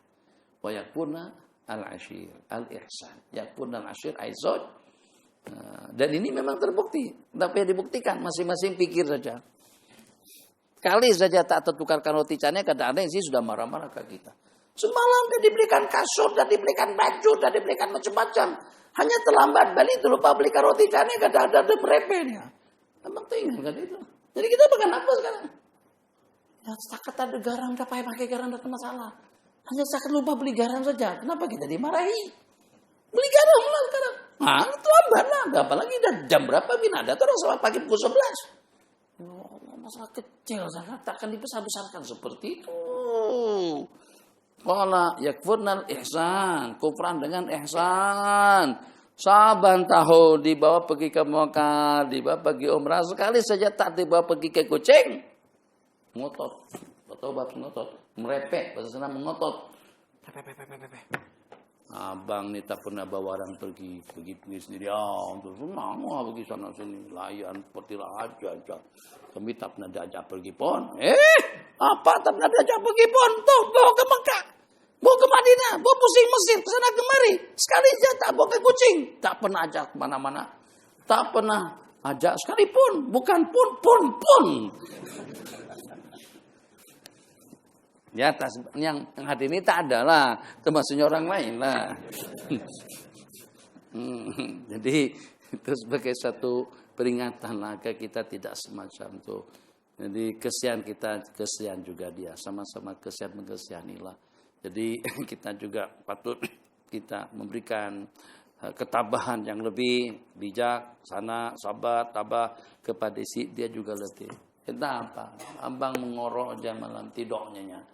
Wa yakfurna al-ashir. Al-ihsan. Yakfurna al-ashir aizot. Dan ini memang terbukti. Tapi dibuktikan. Masing-masing pikir saja. Kali saja tak tertukarkan roti cannya, kadang-kadang sih sudah marah-marah ke kita. Semalam dia dibelikan kasur, dan dibelikan baju, dan dibelikan macam-macam. Hanya terlambat balik, lupa belikan roti cannya, kadang-kadang ada merepenya. Abang tinggal kan itu. Jadi kita makan apa sekarang? Ya setakat ada garam, gak payah pakai garam, tidak masalah. Hanya setakat lupa beli garam saja. Kenapa kita dimarahi? Beli garam lah sekarang. Nah, itu lambat lah. Apalagi jam berapa ada orang sholat pagi pukul 11. Masalah kecil, saya katakan dibesar-besarkan seperti itu. Qala yakfurnal ihsan, kufran dengan ihsan. Saban tahu dibawa pergi ke Mekah, dibawa pergi umrah, sekali saja tak dibawa pergi ke Kucing, ngotot, bertobat ngotot, merepek, bahasa sana mengotot. Abang ni tak pernah bawa orang pergi sendiri. Terus mau pergi sana sini, layan seperti aja. Kami tak pernah diajak pergi pun. Apa tak pernah diajak pergi pun? Tuh, bawa ke Mekah, bawa ke Madinah, bawa pusing Mesir, ke sana kemari. Sekali saja tak bawa ke Kucing. Tak pernah ajak kemana-mana. Tak pernah ajak sekalipun. Bukan pun. Ya, yang hati ini tak ada lah. Termasuknya orang lain lah. Jadi itu sebagai satu peringatan lah agar kita tidak semacam itu. Jadi kesian juga dia. Sama-sama kesianilah. Jadi kita juga patut kita memberikan ketabahan yang lebih bijak, sana, sabar, tabah kepada dia juga lebih. Kenapa? Abang mengorok aja malam tidurnya.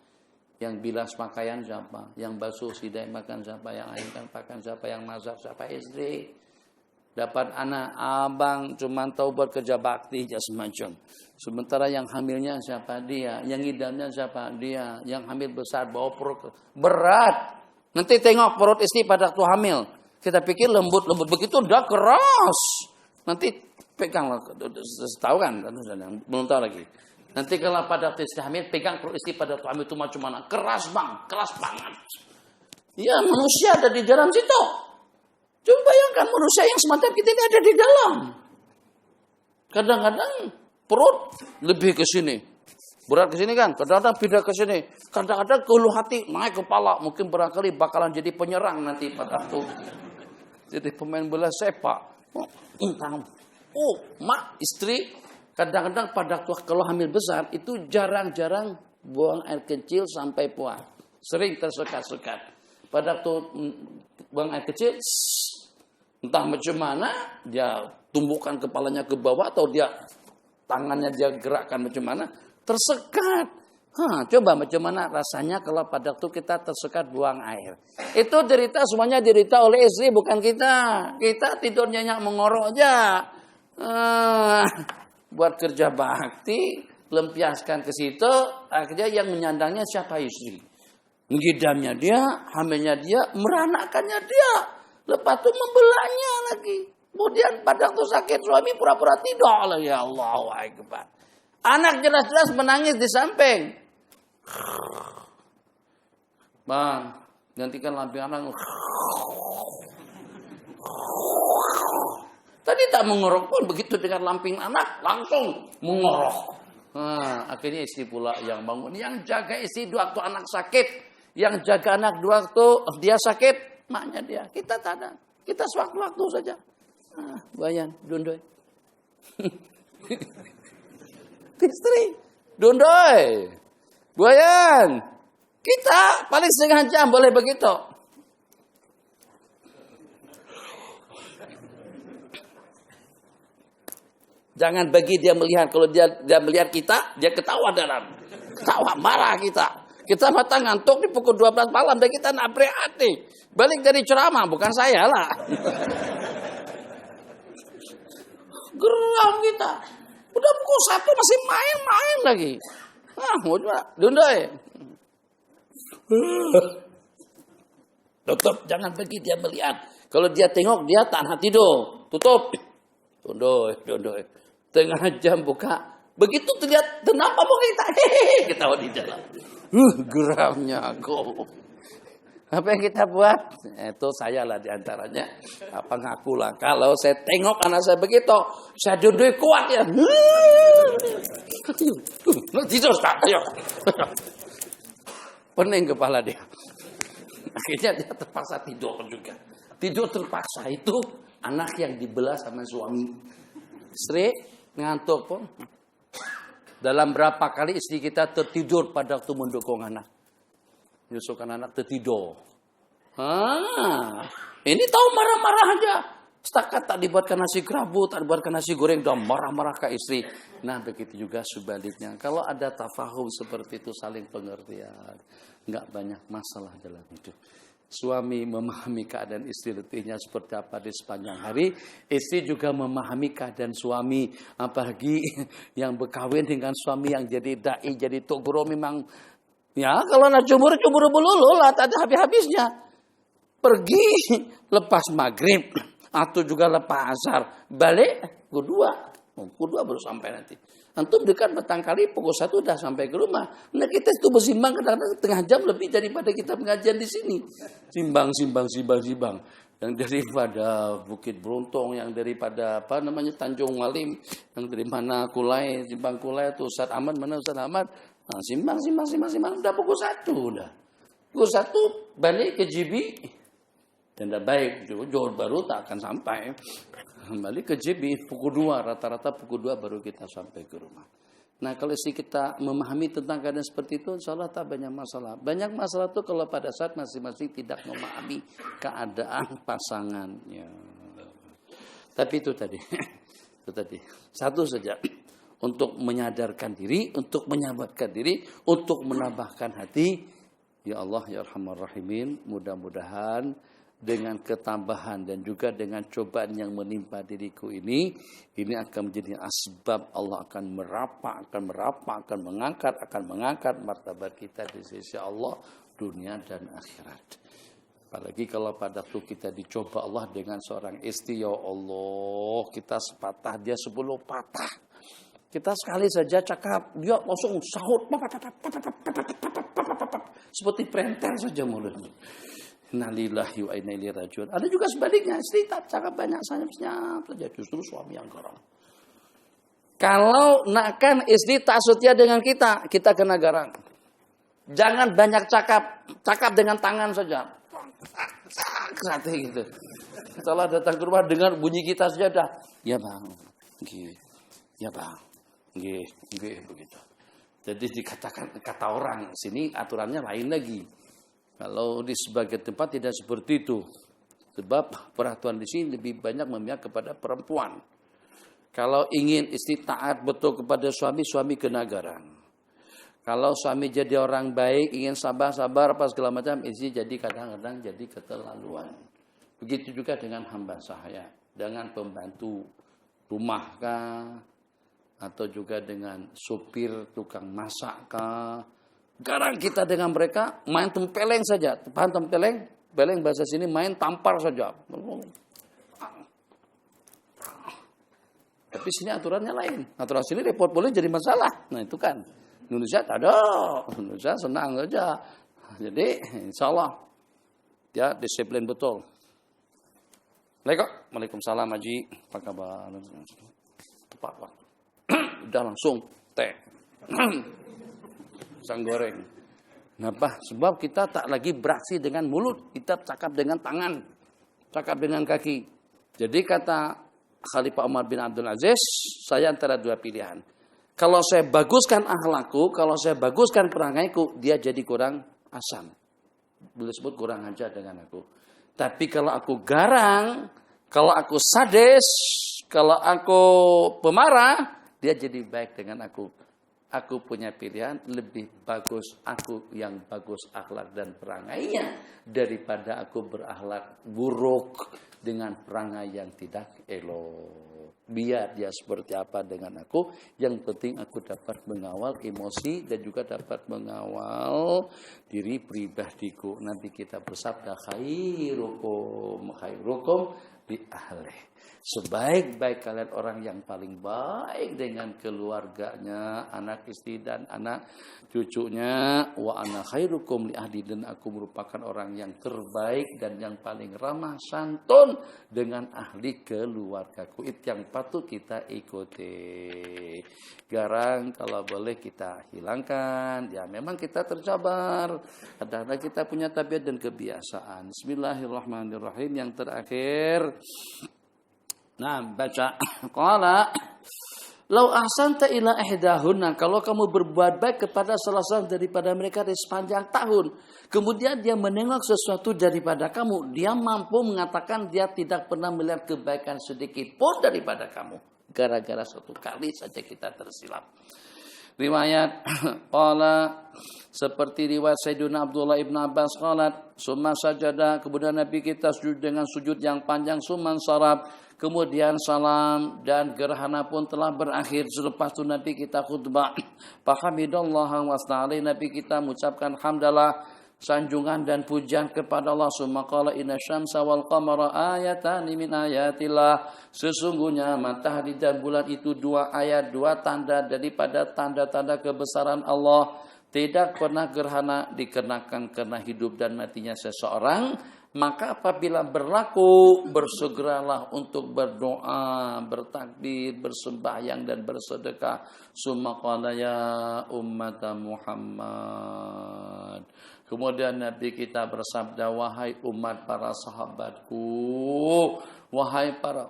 Yang bilas pakaian siapa? Yang basuh sidai makan siapa? Yang ayunkan pakaian siapa? Yang masak siapa? Istri. Dapat anak, abang cuma tahu buat kerja bakti aja semacam. Sementara yang hamilnya siapa? Dia. Yang ngidamnya siapa? Dia. Yang hamil besar bawa perut berat. Nanti tengok perut istri pada waktu hamil. Kita pikir lembut begitu udah keras. Nanti pegang, tahu kan? Belum tahu lagi. Nanti kalau pada waktu istri hamil, pegang perut istri pada waktu hamil itu macam mana? Keras banget. Ya manusia ada di dalam situ. Coba bayangkan manusia yang semacam kita ini ada di dalam. Kadang-kadang perut lebih ke sini. Berat ke sini kan? Kadang-kadang pindah ke sini. Kadang-kadang ke ulu hati, naik kepala. Mungkin barangkali bakalan jadi penyerang nanti pada waktu. Jadi pemain bola sepak. Mak, istri. Kadang-kadang pada waktu kalau hamil besar itu jarang-jarang buang air kecil sampai puas. Sering tersekat-sekat. Pada waktu buang air kecil, entah macam mana, dia tumbuhkan kepalanya ke bawah atau dia tangannya dia gerakkan macam mana, tersekat. Coba macam mana rasanya kalau pada waktu kita tersekat buang air. Itu semuanya derita oleh istri, bukan kita. Kita tidur nyenyak mengorok aja. Buat kerja bakti, lempiaskan ke situ, akhirnya yang menyandangnya siapa? Istri. Ngidamnya dia, hamilnya dia, meranakkannya dia. Lepas itu membelanya lagi. Kemudian pada waktu sakit suami pura-pura tidur lagi. Allahu Akbar. Anak jelas-jelas menangis di samping. Bang, gantikan lampu anak. Tadi tak mengorok pun, begitu dengan lamping anak langsung mengorok. Akhirnya istri pula yang bangun, yang jaga istri dua waktu anak sakit, yang jaga anak dua waktu dia sakit, maknya dia. Kita tak ada, kita sewaktu-waktu saja. Bayan, dondoy. Istri, dondoy, bayan. Kita paling setengah jam boleh begitu. Jangan bagi dia melihat. Kalau dia melihat kita, dia ketawa dalam. Ketawa, marah kita. Kita mata ngantuk di pukul 12 malam. Dan kita nak berhati. Balik dari ceramah, bukan saya lah. Geram kita. Udah pukul 1 masih main-main lagi. Mau coba. Dundai. Tutup, jangan bagi dia melihat. Kalau dia tengok, dia tak nak tidur. Tutup. Dundai. Tengah jam buka. Begitu terlihat, kenapa mau kita? Ketawa di dalam. Geramnya aku. Apa yang kita buat? Itu saya lah diantaranya. Apa ngaku lah. Kalau saya tengok anak saya begitu, saya duduk kuat ya. Tidur tak? Ayo. Pening kepala dia. Akhirnya dia terpaksa tidur juga. Tidur terpaksa itu anak yang dibelah sama suami. Istri ngantuk pun. Dalam berapa kali istri kita tertidur pada waktu mendukung anak. Menyusukan anak tertidur. Ini tahu marah-marah aja. Setakat tak dibuatkan nasi kerabu, tak dibuatkan nasi goreng, udah marah-marah ke istri. Nah begitu juga sebaliknya. Kalau ada tafahum seperti itu, saling pengertian, nggak banyak masalah dalam hidup. Suami memahami keadaan istri letihnya seperti apa di sepanjang hari. Istri juga memahami keadaan suami. Apalagi yang berkawin dengan suami yang jadi da'i, jadi tok guru memang. Ya kalau nak cumur belulu lah, tak ada habis-habisnya. Pergi lepas maghrib. Atau juga lepas asar. Balik pukul 2 baru sampai nanti. Antum dekat petang kali pukul 1 udah sampai ke rumah. Nah kita itu bersimbang kadang-kadang setengah jam lebih daripada kita pengajian di sini. Simbang. Yang daripada Bukit Beruntong, yang daripada Tanjung Walim, yang dari mana Kulai, Simpang Kulai itu Ustaz Ahmad, mana Ustaz Ahmad. Nah, simbang. Udah pukul 1 udah. Pukul 1 balik ke JB. Dan tidak baik, Johor Baru tak akan sampai. Kembali ke JB pukul 2, rata-rata pukul 2 baru kita sampai ke rumah. Nah kalau istri kita memahami tentang keadaan seperti itu, insya Allah tak banyak masalah. Banyak masalah itu kalau pada saat masing-masing tidak memahami keadaan pasangannya. Tapi itu tadi. Satu saja. Untuk menyadarkan diri, untuk menyabarkan diri, untuk menambahkan hati. Ya Allah, ya Arhamar Rahimin, mudah-mudahan dengan ketambahan dan juga dengan cobaan yang menimpa diriku ini akan menjadi asbab Allah akan akan mengangkat martabat kita di sisi Allah dunia dan akhirat. Apalagi kalau pada waktu kita dicoba Allah dengan seorang istri, ya Allah, kita sepatah dia 10 patah. Kita sekali saja cakap, dia langsung sahut seperti perintel saja mulutnya. Innalillahi wa inna ilaihi rajiun. Ada juga sebaliknya, istri tak cakap banyak senyap saja, justru suami yang garang. Kalau nakkan istri tak setia dengan kita kena garang. Jangan banyak cakap dengan tangan saja. Gitu. Setelah datang ke rumah dengar bunyi kita saja dah. Ya bang, ya bang, begitu. Jadi dikatakan kata orang sini aturannya lain lagi. Kalau di sebagian tempat tidak seperti itu. Sebab peraturan di sini lebih banyak memihak kepada perempuan. Kalau ingin istri taat betul kepada suami, suami kena garang. Kalau suami jadi orang baik, ingin sabar apa segala macam, istri jadi kadang-kadang jadi keterlaluan. Begitu juga dengan hamba sahaya, dengan pembantu rumah kah, atau juga dengan supir tukang masak kah. Garang kita dengan mereka, main tempeleng saja. Paham tempeleng? Peleng bahasa sini main tampar saja. Tapi sini aturannya lain. Aturan sini repot boleh jadi masalah. Nah itu kan. Indonesia tak ada. Indonesia senang saja. Jadi insya Allah dia disiplin betul. Waalaikumsalam Haji. Apa kabar? Tepat waktu. Udah langsung teh. Pisang goreng. Kenapa? Sebab kita tak lagi beraksi dengan mulut. Kita cakap dengan tangan. Cakap dengan kaki. Jadi kata Khalifah Umar bin Abdul Aziz, saya antara dua pilihan. Kalau saya baguskan akhlakku, kalau saya baguskan perangaiku, dia jadi kurang asam. Boleh sebut kurang ajar dengan aku. Tapi kalau aku garang, kalau aku sadis, kalau aku pemarah, dia jadi baik dengan aku. Aku punya pilihan lebih bagus aku yang bagus akhlak dan perangainya daripada aku berakhlak buruk dengan perangai yang tidak elok. Biar dia seperti apa dengan aku, yang penting aku dapat mengawal emosi dan juga dapat mengawal diri pribadiku. Nanti kita bersabda khairukum li ahlih. Sebaik-baik kalian orang yang paling baik dengan keluarganya, anak istri dan anak cucunya. Wa ana khairukum li ahli, dan aku merupakan orang yang terbaik dan yang paling ramah santun dengan ahli keluargaku. Itu yang patut kita ikuti. Garang kalau boleh kita hilangkan. Ya memang kita tercabar. Kadang-kadang kita punya tabiat dan kebiasaan. Bismillahirrahmanirrahim. Yang terakhir. Nah, baca. Qala Lau ahsanta ila ihdahunna, kalau kamu berbuat baik kepada salah satu daripada mereka di sepanjang tahun, kemudian dia menengok sesuatu daripada kamu, dia mampu mengatakan dia tidak pernah melihat kebaikan sedikit pun daripada kamu, gara-gara satu kali saja kita tersilap. Riwayat qala, seperti riwayat Sayyidina Abdullah ibn Abbas qalat, summa sajada, kemudian Nabi kita sujud dengan sujud yang panjang, summan sarab, kemudian salam, dan gerhana pun telah berakhir. Selepas itu Nabi kita khutbah, fahamidallah wa asta'alai, Nabi kita mengucapkan hamdalah, sanjungan dan pujian kepada Allah. Summa qala inna syamsa wal qamara ayatani min ayatillah, sesungguhnya matahari dan bulan itu dua ayat, dua tanda daripada tanda-tanda kebesaran Allah. Tidak pernah gerhana dikenakan karena hidup dan matinya seseorang. Maka apabila berlaku, bersegeralah untuk berdoa, bertakbir, bersembahyang dan bersedekah. Summa qala ya ummat Muhammad, kemudian Nabi kita bersabda, wahai umat para sahabatku, wahai para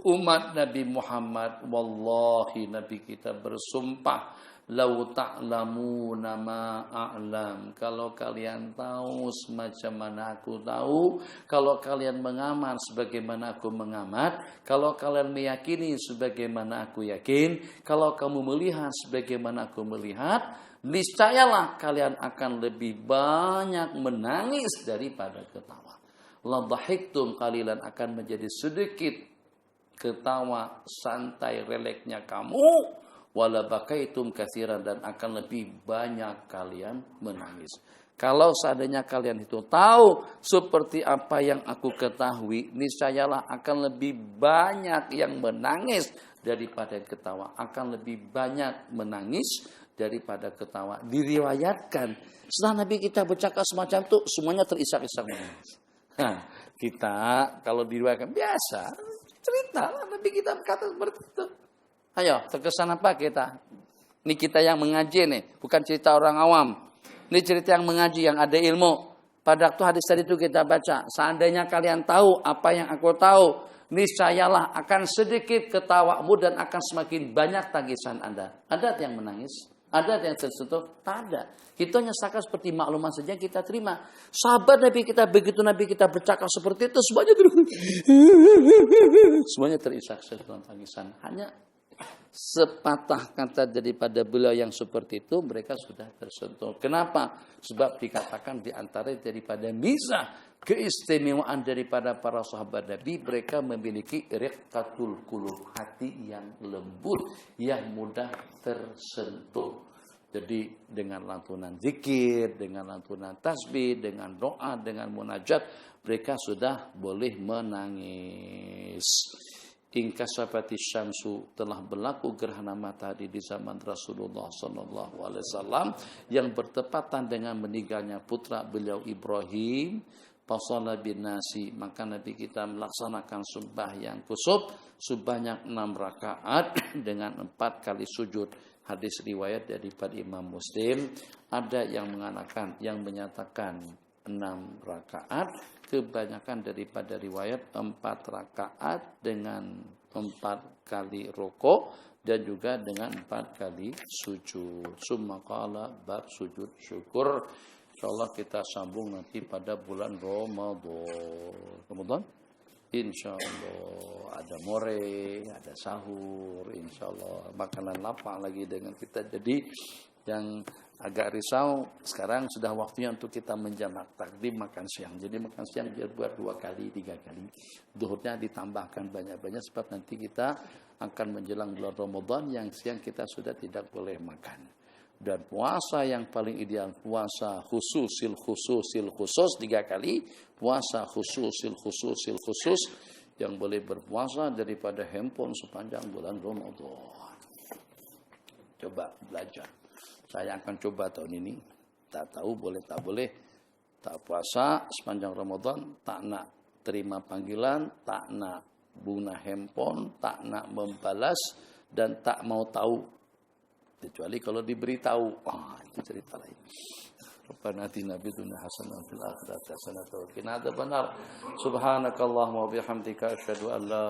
umat Nabi Muhammad, wallahi Nabi kita bersumpah, lau ta'lamuna ma a'lam, kalau kalian tahu semacam mana aku tahu, kalau kalian mengamat sebagaimana aku mengamat, kalau kalian meyakini sebagaimana aku yakin, kalau kamu melihat sebagaimana aku melihat, niscayalah kalian akan lebih banyak menangis daripada ketawa. La dhahiktum qalilan, akan menjadi sedikit ketawa santai relaksnya kamu, wala bakaitum katsiran, dan akan lebih banyak kalian menangis. Kalau seandainya kalian itu tahu seperti apa yang aku ketahui, niscayalah akan lebih banyak yang menangis daripada ketawa, akan lebih banyak menangis daripada ketawa. Diriwayatkan setelah Nabi kita bercakap semacam itu, semuanya terisak-isak menangis. Nah, kita kalau diriwayatkan biasa cerita, Nabi kita berkata seperti itu. Ayo, terkesan apa kita? Ini kita yang mengaji nih, bukan cerita orang awam. Ini cerita yang mengaji, yang ada ilmu. Pada waktu hadis tadi itu kita baca, seandainya kalian tahu apa yang aku tahu, niscayalah akan sedikit ketawamu dan akan semakin banyak tangisan Anda. Ada yang menangis? Ada yang tersentuh? Tak ada. Kita hanya seperti maklumat saja kita terima. Sahabat Nabi kita, begitu Nabi kita bercakap seperti itu, semuanya terisak-isak dalam tangisan. Hanya sepatah kata daripada beliau yang seperti itu, mereka sudah tersentuh. Kenapa? Sebab dikatakan di antara daripada mizah, keistimewaan daripada para sahabat Nabi, mereka memiliki riqqatul qulub, hati yang lembut, yang mudah tersentuh. Jadi dengan lantunan zikir, dengan lantunan tasbih, dengan doa, dengan munajat, mereka sudah boleh menangis. Inkasafati syamsu, telah berlaku gerhana matahari di zaman Rasulullah SAW yang bertepatan dengan meninggalnya putra beliau Ibrahim. Fasala bin nasi, maka Nabi kita melaksanakan sembahyang kusuf sebanyak 6 rakaat dengan 4 kali sujud. Hadis riwayat daripada Imam Muslim. Ada yang menyatakan 6 rakaat, kebanyakan daripada riwayat 4 rakaat dengan 4 kali rukuk dan juga dengan 4 kali sujud. Summa qala, bab sujud syukur. Insyaallah kita sambung nanti pada bulan Ramadan. Insyaallah ada more, ada sahur, insyaallah makanan lapang lagi dengan kita. Jadi yang agak risau sekarang sudah waktunya untuk kita menjamak takdim makan siang. Jadi makan siang dia buat 2 kali, 3 kali. Duhurnya ditambahkan banyak-banyak sebab nanti kita akan menjelang bulan Ramadan yang siang kita sudah tidak boleh makan. Dan puasa yang paling ideal, puasa khusus 3 kali, puasa khusus yang boleh berpuasa daripada handphone sepanjang bulan Ramadan. Coba belajar. Saya akan coba tahun ini. Tak tahu boleh tak boleh. Tak puasa sepanjang Ramadan, tak nak terima panggilan, tak nak guna handphone, tak nak membalas, dan tak mau tahu. Kecuali kalau diberitahu, itu cerita lain. Rabbana atina fid dunya hasanah wa fil akhirati hasanah wa qina adzabannar. Subhanakallahumma wa bihamdika asyhadu an la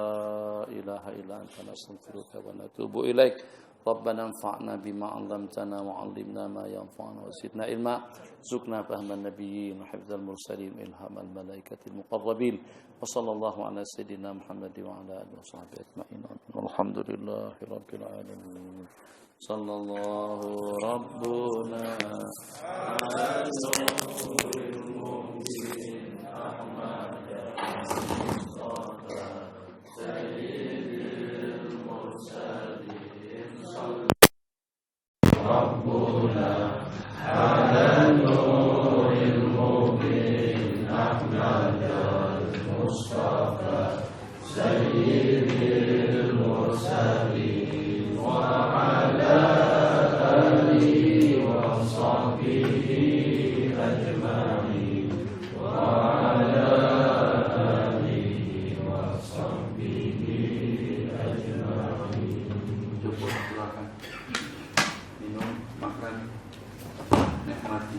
ilaha illa anta nastaghfiruka wa natubu ilaik. Rabbana anfa'na bima 'allamtana wa 'allimna ma yanfa'una wa zidna ilma. Zukna fahman nabiyyin wa hifdzal mursalin ilhamal malaikatil muqarrabin. Wa sallallahu ala sayyidina Muhammad wa ala alihi wa sahbihi ajma'in. Walhamdulillahi rabbil alamin. Sallallahu rabbuna ala nuril mu'minin Ahmad sayyidil mursalin. Rabbuna ala nuril mu'minin Ahmad Mustafa sayyidil mursalin wa ala alihi wa sahbihi ajma'in wa ala alihi wa sahbihi ajma'in. Cukup, silakan minum, makan, nikmati.